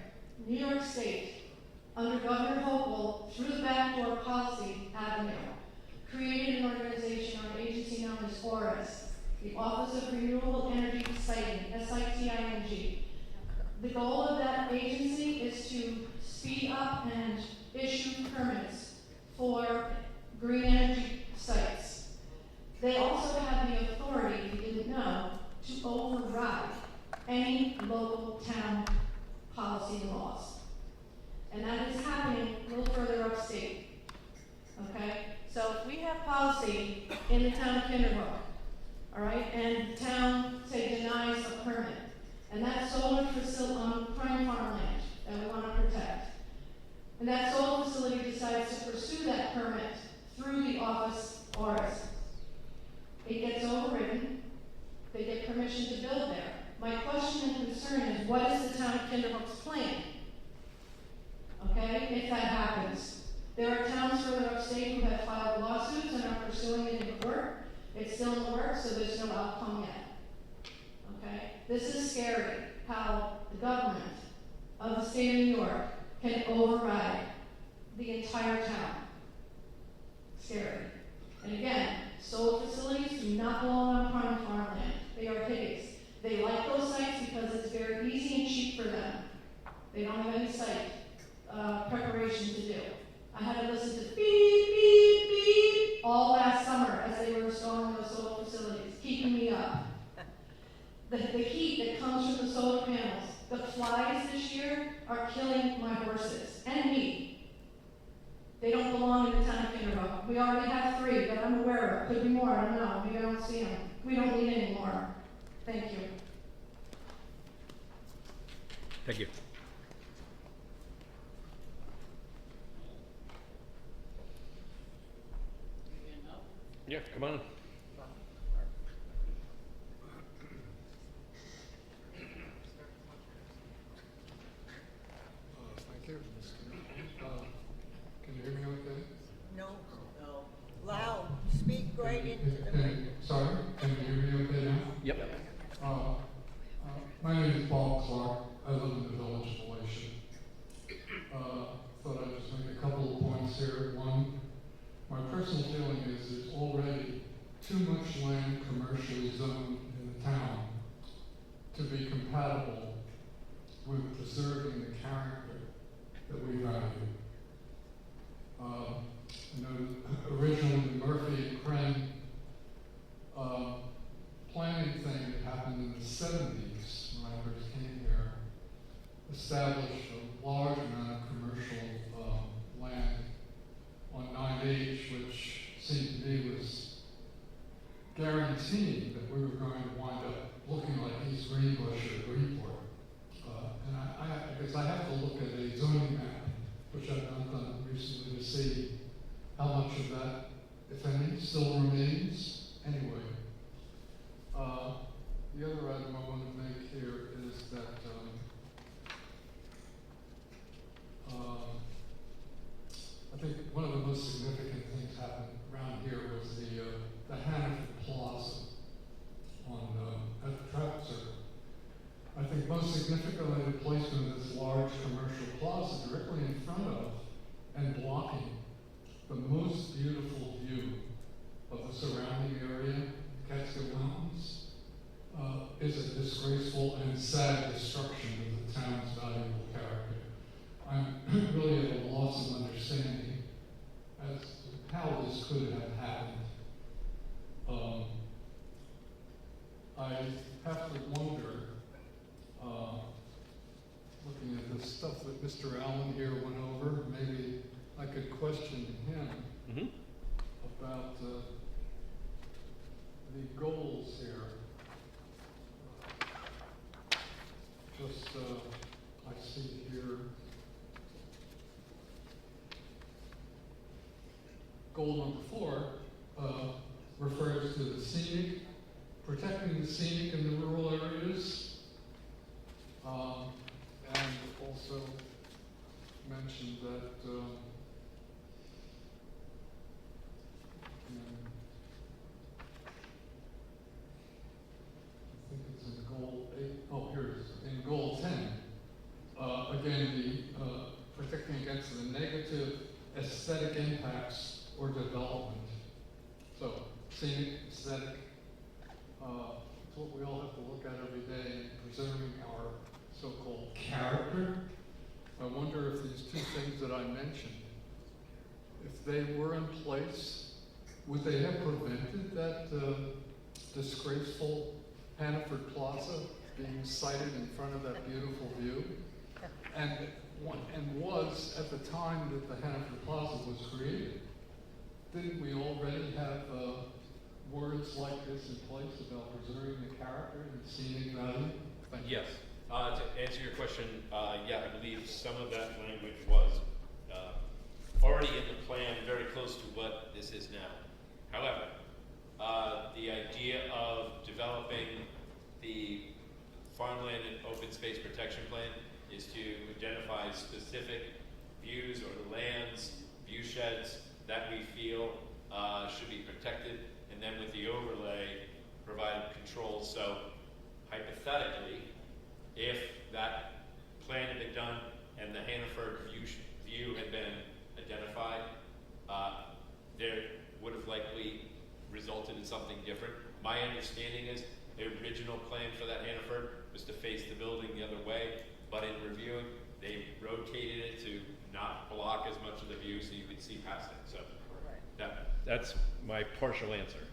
New York State, under Governor Hochul, through the backdoor policy avenue, created an organization or an agency known as ORIS, the Office of Renewable Energy Siting, SITING. The goal of that agency is to speed up and issue permits for green energy sites. They also have the authority, if you didn't know, to override any local town policy and laws. And that is happening a little further upstate. Okay? So if we have policy in the town of Kinderhook, all right, and the town, say, denies a permit, and that solar facility on prime farmland that we want to protect, and that solar facility decides to pursue that permit through the office ORIS, it gets overridden, they get permission to build there. My question and concern is, what is the town of Kinderhook's plan? Okay, if that happens. There are towns further upstate who have filed lawsuits and are pursuing it in court. It's still in the works, so there's no outcome yet. Okay, this is scary, how the government of the state of New York can override the entire town. Scary. And again, solar facilities do not belong on prime farmland. They are hideous. They like those sites because it's very easy and cheap for them. They don't have any site preparation to do. I had to listen to beep, beep, beep all last summer as they were installing those solar facilities, keeping me up. The heat that comes from the solar panels, the flies this year are killing my horses and me. They don't belong in the town of Kinderhook. We already have 3 that I'm aware of. Could be more, I don't know. Maybe I don't see them. We don't need any more. Thank you. Thank you. Yeah, come on. Thank you. Can you hear me okay? No, no. Loud. Speak right into the mic. Sorry, can you hear me okay now? Yep. My name is Paul Clark. I live in the village of Valatie. Thought I'd just make a couple of points here. One, my personal feeling is there's already too much land commercially zoned in the town to be compatible with preserving the character that we value. Originally the Murphy and Crane planning thing that happened in the 70s when I first came here established seemed to me was guaranteeing that we were going to wind up looking like East Greenbush or Greenport. And I guess I have to look at a zoning map, which I've not done recently, to see how much of that, if any, still remains. Anyway, the other item I want to make here is that I think one of the most significant things happened around here was the Hannaford Plaza on at the traffic circle. I think most significantly the placement of this large commercial plaza directly in front of and blocking the most beautiful view of the surrounding area, Catskill Mountains, is a disgraceful and sad destruction of the town's valuable character. I'm really at a loss of understanding as to how this could have happened. I have to wonder, looking at the stuff that Mr. Allen here went over, maybe I could question him about the goals here. I see here, goal number 4 refers to the scenic, protecting the scenic in the rural areas, and also mentioned that I think it's in goal 8. Oh, here it is. In goal 10, again, the protecting against the negative aesthetic impacts or development. So, scenic, aesthetic, it's what we all have to look at every day in preserving our so-called character. I wonder if these two things that I mentioned, if they were in place, would they have prevented that disgraceful Hannaford Plaza being sited in front of that beautiful view? And was, at the time that the Hannaford Plaza was created, didn't we already have words like this in place about preserving the character and scenic value? Thank you. Yes. To answer your question, yeah, I believe some of that language was already in the plan, very close to what this is now. However, the idea of developing the farmland and open space protection plan is to identify specific views or the lands, view sheds that we feel should be protected, and then with the overlay, provide controls. So hypothetically, if that plan had been done and the Hannaford view had been identified, there would have likely resulted in something different. My understanding is the original plan for that Hannaford was to face the building the other way, but in reviewing, they rotated it to not block as much of the view so you could see past it. So that's my partial answer.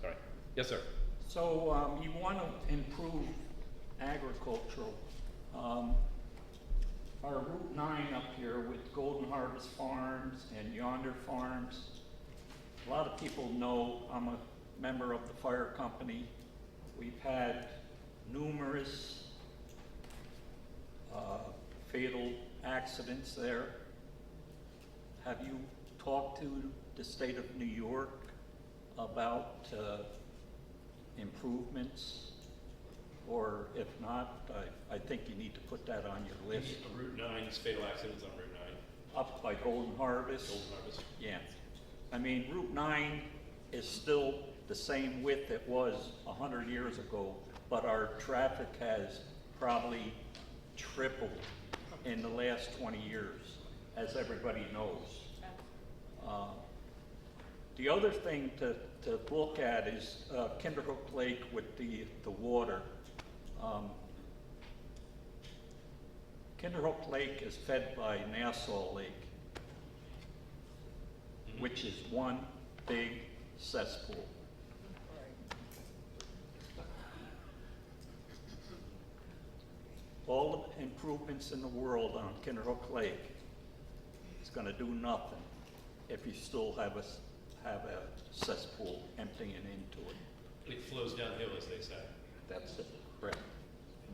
Sorry. Yes, sir. So you want to improve agricultural. Our Route 9 up here with Golden Harvest Farms and Yonder Farms, a lot of people know I'm a member of the fire company. We've had numerous fatal accidents there. Have you talked to the state of New York about improvements? Or if not, I think you need to put that on your list. Route 9's fatal accidents on Route 9. Up by Golden Harvest? Golden Harvest. Yeah. I mean, Route 9 is still the same width it was 100 years ago, but our traffic has probably tripled in the last 20 years, as everybody knows. The other thing to look at is Kinderhook Lake with the water. Kinderhook Lake is fed by Nassau Lake, which is one big cesspool. All the improvements in the world on Kinderhook Lake is going to do nothing if you still have have a cesspool emptying into it. It flows downhill, as they say. That's it, correct.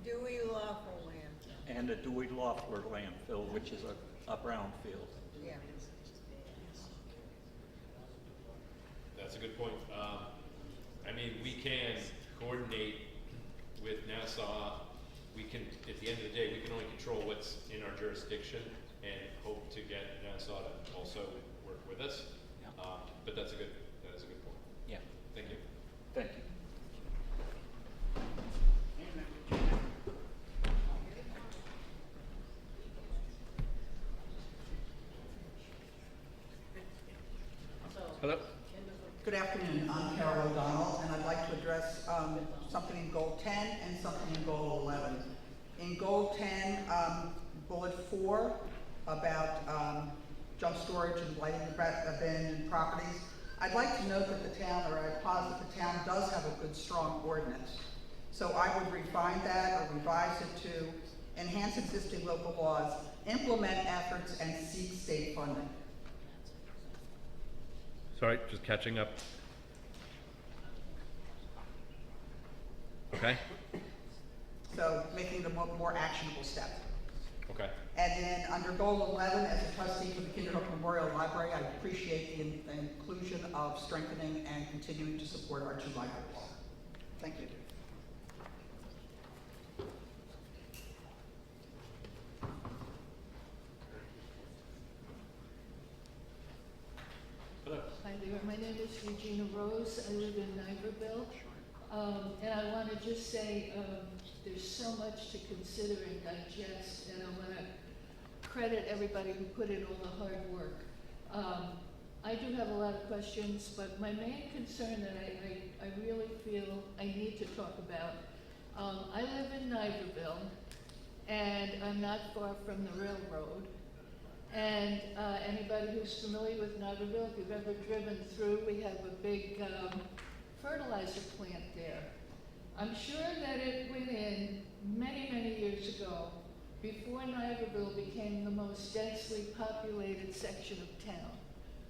Dewey Lawful Land, And the Dewey Loeffler landfill, which is a brownfield. yeah. That's a good point. I mean, we can coordinate with Nassau. We can, at the end of the day, we can only control what's in our jurisdiction and hope to get Nassau to also work with us. Yeah. But that is a good point. Yeah. Thank you. Thank you. Hello? Good afternoon, I'm Carol O'Donnell, and I'd like to address something in Goal 10 and something in Goal 11. In Goal 10, Bullet 4, about junk storage and lighting abandoned properties, I'd like to note that the town, or I posit the town does have a good, strong ordinance. So I would refine that or revise it to enhance existing local laws, implement efforts, and seek state funding. Sorry, just catching up. Okay. So making it a more actionable step. Okay. And then under Goal 11, as a trustee for the Kinderhook Memorial Library, I appreciate the inclusion of strengthening and continuing to support our two libraries. Thank you. Hello. Hi there, my name is Regina Rose. I live in Niverville. And I want to just say there's so much to consider and digest, and I want to credit everybody who put in all the hard work. I do have a lot of questions, but my main concern that I really feel I need to talk about, I live in Niverville, and I'm not far from the railroad. And anybody who's familiar with Niverville, if you've ever driven through, we have a big fertilizer plant there. I'm sure that it went in many, many years ago, before Niverville became the most densely populated section of town.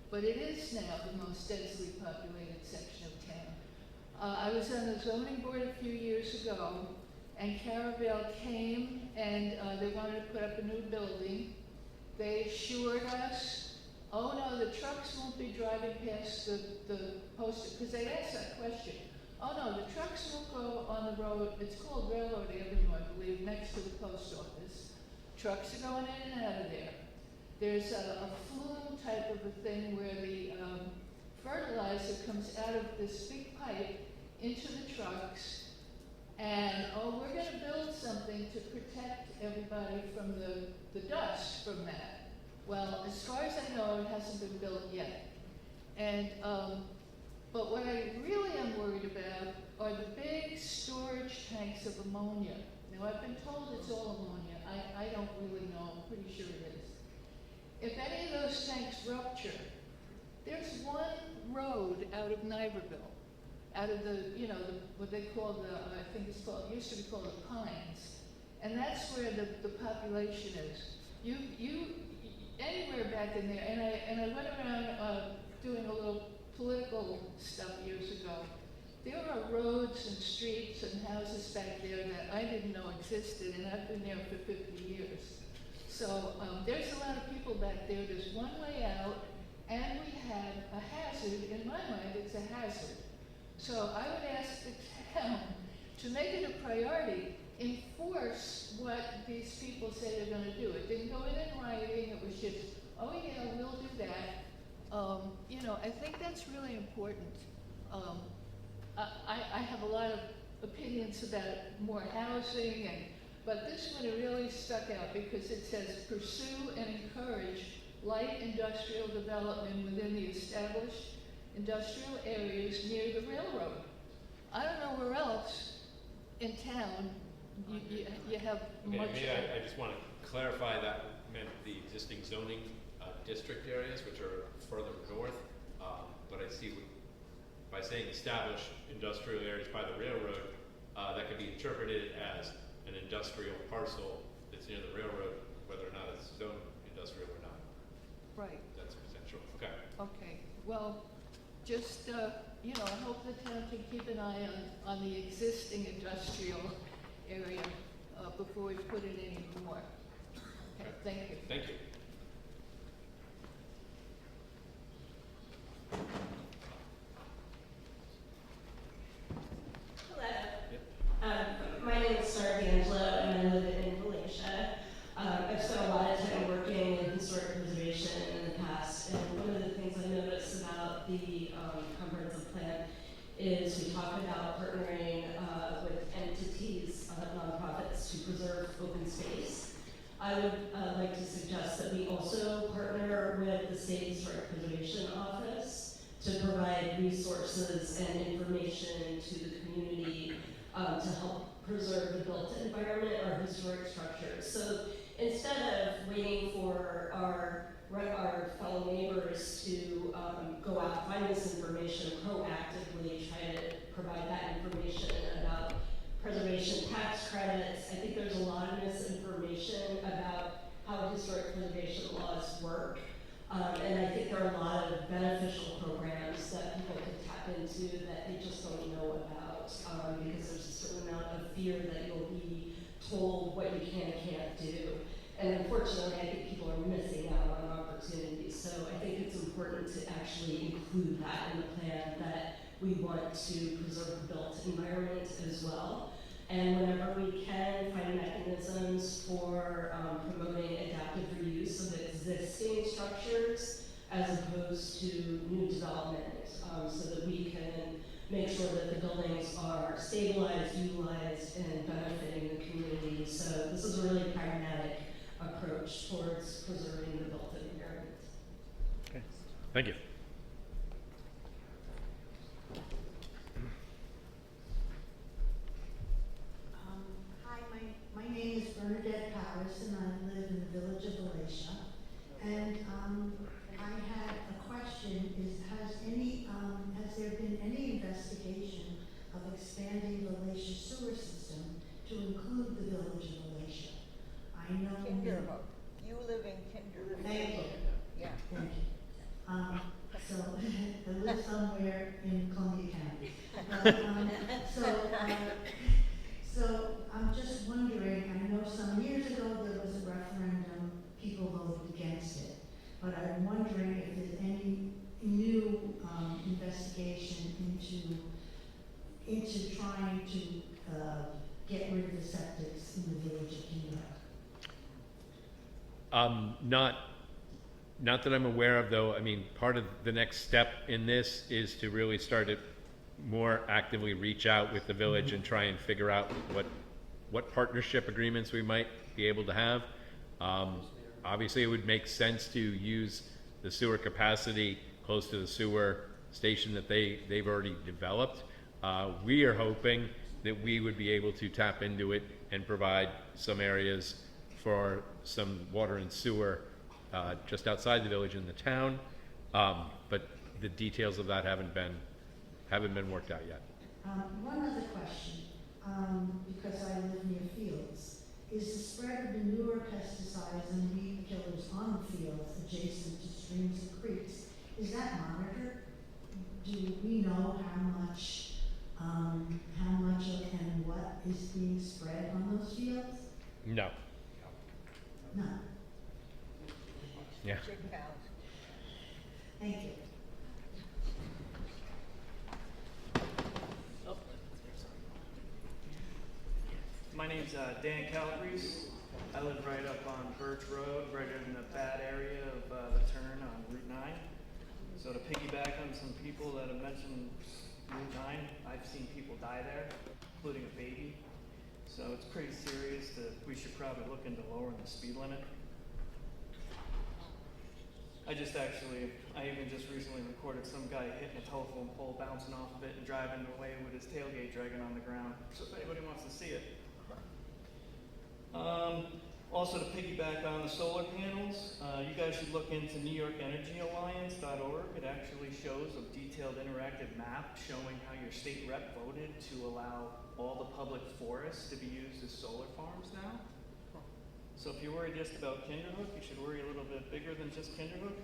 But it is now the most densely populated section of town. I was on the zoning board a few years ago, and Caravel came and they wanted to put up a new building. They assured us, oh no, the trucks won't be driving past the post, because they asked that question. Oh no, the trucks won't go on the road, it's called Railroad Avenue, I believe, next to the post office. Trucks are going in and out of there. There's a flume type of a thing where the fertilizer comes out of this big pipe into the trucks, and oh, we're going to build something to protect everybody from the dust from that. Well, as far as I know, it hasn't been built yet. And but what I really am worried about are the big storage tanks of ammonia. Now, I've been told it's all ammonia. I don't really know. I'm pretty sure it is. If any of those tanks rupture, there's one road out of Niverville, out of the, what they call I think it's called, it used to be called the Pines. And that's where the population is. You anywhere back in there, and I went around doing a little political stuff years ago. There are roads and streets and houses back there that I didn't know existed, and I've been there for 50 years. So there's a lot of people back there. There's one way out, and we have a hazard. In my mind, it's a hazard. So I would ask the town to make it a priority, enforce what these people say they're going to do. It didn't go in writing. It was just, oh yeah, we'll do that. I think that's really important. I have a lot of opinions about more housing, but this one really stuck out because it says pursue and encourage light industrial development within the established industrial areas near the railroad. I don't know where else in town you have Okay, much. maybe I just want to clarify that meant the existing zoning district areas, which are further north. But I see by saying established industrial areas by the railroad, that could be interpreted as an industrial parcel that's near the railroad, whether or not it's zoned industrial or not. Right. That's potential. Okay. Okay. Well, just, you know, I hope the town can keep an eye on the existing industrial area before we put in any more. Okay, thank you. Thank you. My name is Sarah D'Angelo, and I live in Valatie. I've spent a lot of time working in historic preservation in the past, and one of the things I noticed about the comprehensive plan is we talk about partnering with entities, nonprofits, to preserve open space. I would like to suggest that we also partner with the State Historic Preservation Office to provide resources and information to the community to help preserve the built environment or historic structures. So instead of waiting for our fellow neighbors to go out and find this information, proactively try to provide that information about preservation tax credits. I think there's a lot of misinformation about how historic preservation laws work. And I think there are a lot of beneficial programs that people can tap into that they just don't know about because there's a certain amount of fear that you'll be told what you can and can't do. And unfortunately, I think people are missing out on opportunities. So I think it's important to actually include that in the plan, that we want to preserve the built environment as well. And whenever we can, find mechanisms for promoting adaptive reuse of existing structures as opposed to new development, so that we can make sure that the buildings are stabilized, utilized, and benefiting the community. So this is a really pragmatic approach towards preserving the built environment. Okay. Thank you. Hi, my name is Bernadette Powers, and I live in the village of Valatie. And I had a question: has there been any investigation of expanding the Valatie sewer system to include the village of Valatie? I know. Kinderhook. You live in Kinderhook. Thank you. Yeah. Thank you. So I live somewhere in Columbia County. So I'm just wondering, I know some years ago there was a referendum, people voted against it, but I'm wondering if there's any new investigation into trying to get rid of the septics in the village of Kinderhook. Not that I'm aware of, though. I mean, part of the next step in this is to really start to more actively reach out with the village and try and figure out what partnership agreements we might be able to have. Obviously, it would make sense to use the sewer capacity close to the sewer station that they've already developed. We are hoping that we would be able to tap into it and provide some areas for some water and sewer just outside the village in the town, but the details of that haven't been worked out yet. One other question, because I live near fields. Is the spread of manure, pesticides, and weed killers on the fields adjacent to streams and creeks, is that monitored? Do we know how much of and what is being spread on those fields? No. No. Yeah. Thank you. My name's Dan Calabrese. I live right up on Birch Road, right in the bad area of the turn on Route 9. So to piggyback on some people that have mentioned Route 9, I've seen people die there, including a baby. So it's pretty serious we should probably look into lowering the speed limit. I even just recently recorded some guy hitting a telephone pole, bouncing off of it, and driving away with his tailgate dragging on the ground. So if anybody wants to see it. Also to piggyback on the solar panels, you guys should look into NewYorkEnergyAlliance.org. It actually shows a detailed interactive map showing how your state rep voted to allow all the public forests to be used as solar farms now. So if you're worried just about Kinderhook, you should worry a little bit bigger than just Kinderhook.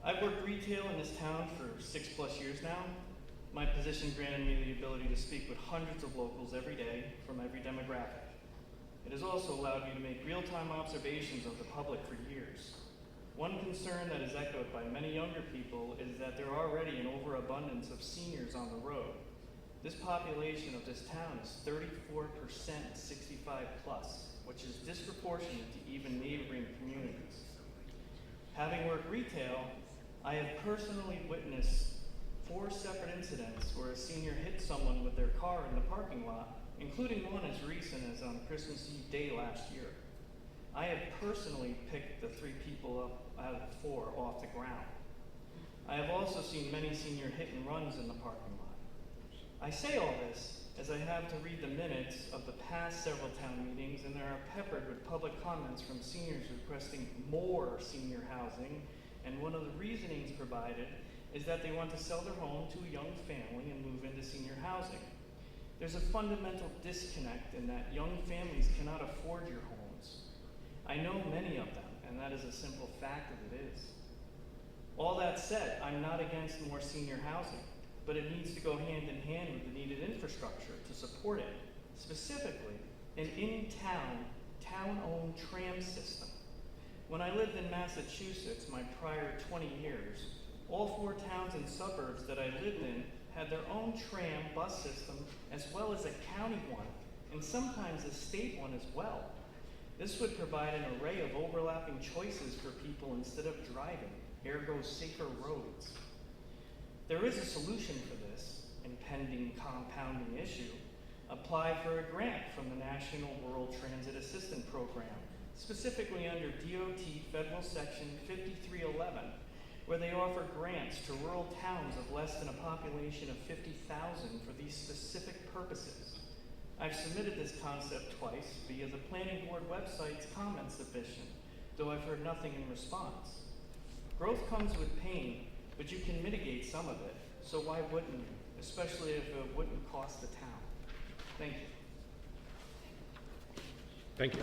I've worked retail in this town for 6+ years now. My position granted me the ability to speak with hundreds of locals every day from every demographic. It has also allowed me to make real-time observations of the public for years. One concern that is echoed by many younger people is that there are already an overabundance of seniors on the road. This population of this town is 34% 65+, which is disproportionate to even neighboring communities. Having worked retail, I have personally witnessed 4 separate incidents where a senior hit someone with their car in the parking lot, including one as recent as on Christmas Eve day last year. I have personally picked the 3 people up out of 4 off the ground. I have also seen many senior hit and runs in the parking lot. I say all this as I have to read the minutes of the past several town meetings, and they are peppered with public comments from seniors requesting more senior housing, and one of the reasonings provided is that they want to sell their home to a young family and move into senior housing. There's a fundamental disconnect in that young families cannot afford your homes. I know many of them, and that is a simple fact that it is. All that said, I'm not against more senior housing, but it needs to go hand in hand with the needed infrastructure to support it, specifically an in-town, town-owned tram system. When I lived in Massachusetts, my prior 20 years, all 4 towns and suburbs that I lived in had their own tram bus system, as well as a county one, and sometimes a state one as well. This would provide an array of overlapping choices for people instead of driving, ergo safer roads. There is a solution for this impending compounding issue. Apply for a grant from the National Rural Transit Assistance Program, specifically under DOT Federal Section 5311, where they offer grants to rural towns of less than a population of 50,000 for these specific purposes. I've submitted this concept twice via the planning board website's comment submission, though I've heard nothing in response. Growth comes with pain, but you can mitigate some of it, so why wouldn't you? Especially if it wouldn't cost the town. Thank you. Thank you.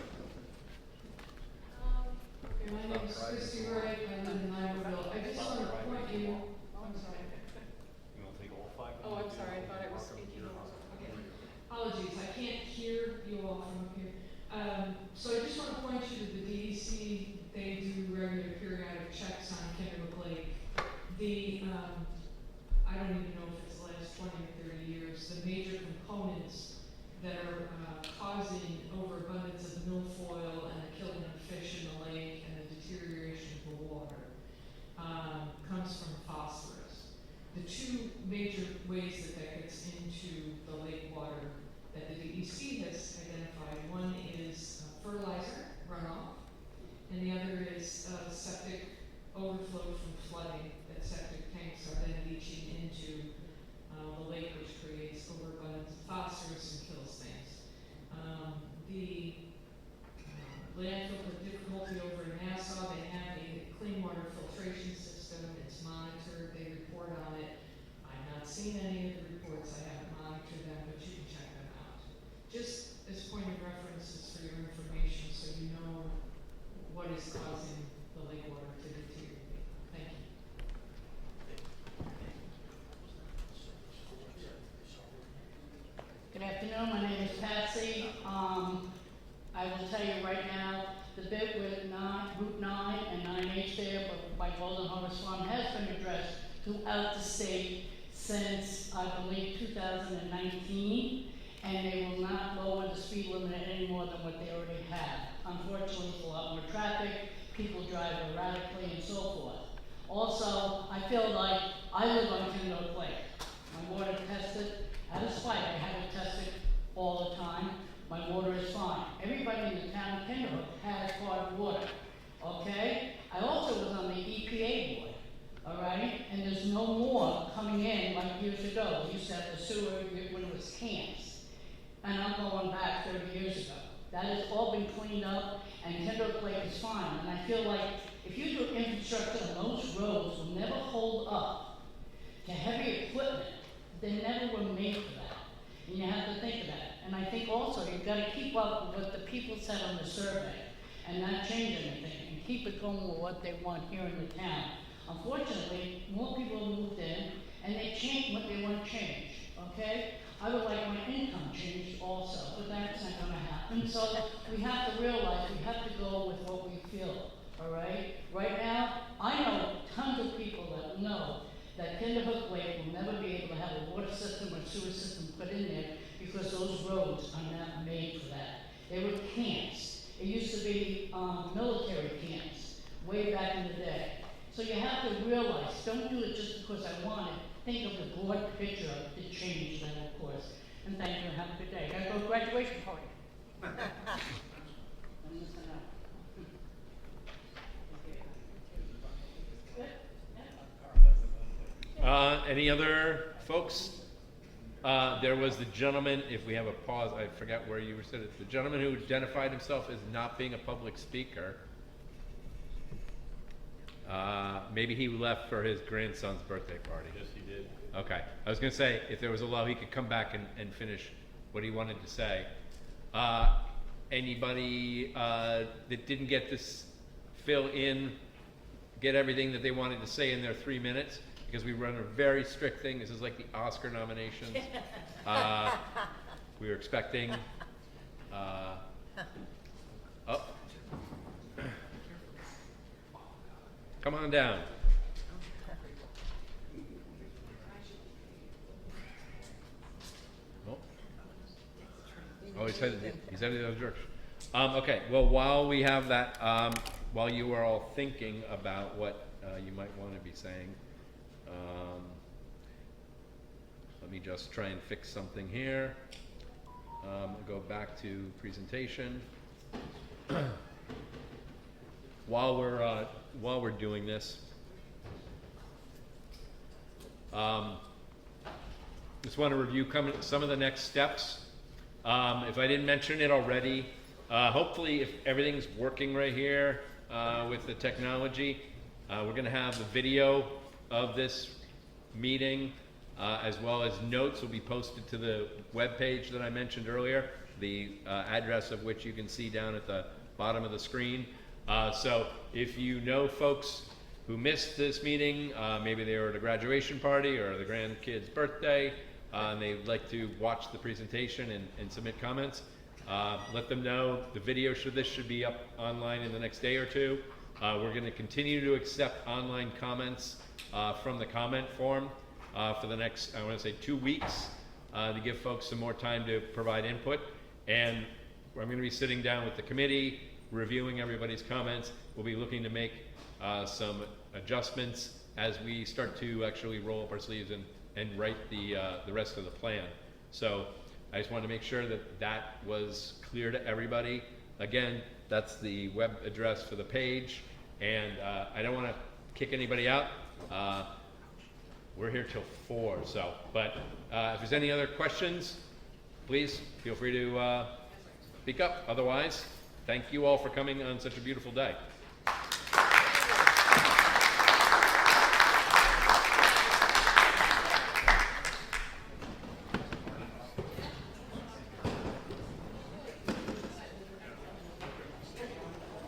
Okay, my name is Christy Wright, I live in Iberville. I just want to point you, I'm sorry. You want to take all 5? Oh, I'm sorry, I thought I was speaking. Okay. Apologies, I can't hear you all from up here. So I just want to point you to the DEC. They do regular periodic checks on Kinderhook Lake. I don't even know if it's the last 20 or 30 years, the major components that are causing overabundance of milfoil and the killing of fish in the lake and the deterioration of the water comes from phosphorus. The 2 major ways that gets into the lake water that the DEC has identified, one is fertilizer runoff, and the other is septic overflow from flooding. That septic tanks are then leaching into the lake, which creates overabundance of phosphorus and kills things. The landfill with difficulty over in Nassau, they have a clean water filtration system. It's monitored. They report on it. I've not seen any of the reports. I haven't monitored them, but you can check them out. Just as point of references for your information, so you know what is causing the lake water to deteriorate. Thank you. Good afternoon, my name is Patsy. I will tell you right now, the bit with Route 9 and 9H there by Golden Harvest Farm has been addressed throughout the state since, I believe, 2019, and they will not lower the speed limit any more than what they already have. Unfortunately, there's a lot more traffic, people drive erratically and so forth. Also, I feel like I live on Kinderhook Lake. My water tested, at a spike, I have it tested all the time. My water is fine. Everybody in the town of Kinderhook has hard water, okay? I also was on the EPA board, all right? And there's no more coming in like years ago. We used to have the sewer when it was cans. And I'm going back 30 years ago. That has all been cleaned up, and Kinderhook Lake is fine. And I feel like if you do infrastructure, those roads will never hold up to heavy equipment. They never were made for that. And you have to think of that. And I think also you've got to keep up with what the people said on the survey and not change anything and keep it going with what they want here in the town. Unfortunately, more people have moved in, and they change what they want to change, okay? I would like my income changed also, but that's not gonna happen, so we have to realize, we have to go with what we feel, all right? Right now, I know tons of people that know that Kinderhook Lake will never be able to have a water system or sewer system put in there because those roads are not made for that. They were camps. It used to be military camps way back in the day. So you have to realize, don't do it just because I want it. Think of the broad picture of the change that, of course. And thank you and have a good day. Gotta go to graduation party. Any other folks? There was the gentleman, if we have a pause, I forgot where you were sitting. The gentleman who identified himself as not being a public speaker. Maybe he left for his grandson's birthday party. Yes, he did. Okay. I was going to say, if there was a lull, he could come back and finish what he wanted to say. Anybody that didn't get this fill in, get everything that they wanted to say in their 3 minutes? Because we run a very strict thing. This is like the Oscar nominations. We were expecting. Oh. Come on down. Oh, he's headed the other direction. Okay, well, while we have that, while you are all thinking about what you might want to be saying, let me just try and fix something here. Go back to presentation. While we're doing this, just want to review some of the next steps. If I didn't mention it already, hopefully if everything's working right here with the technology, we're going to have the video of this meeting as well as notes will be posted to the web page that I mentioned earlier, the address of which you can see down at the bottom of the screen. So if you know folks who missed this meeting, maybe they were at a graduation party or the grandkid's birthday, and they'd like to watch the presentation and submit comments, let them know. The video this should be up online in the next day or two. We're going to continue to accept online comments from the comment form for the next, I want to say 2 weeks, to give folks some more time to provide input. And I'm going to be sitting down with the committee, reviewing everybody's comments. We'll be looking to make some adjustments as we start to actually roll up our sleeves and write the rest of the plan. So I just wanted to make sure that was clear to everybody. Again, that's the web address for the page, and I don't want to kick anybody out. We're here till 4, so, but if there's any other questions, please feel free to speak up. Otherwise, thank you all for coming on such a beautiful day.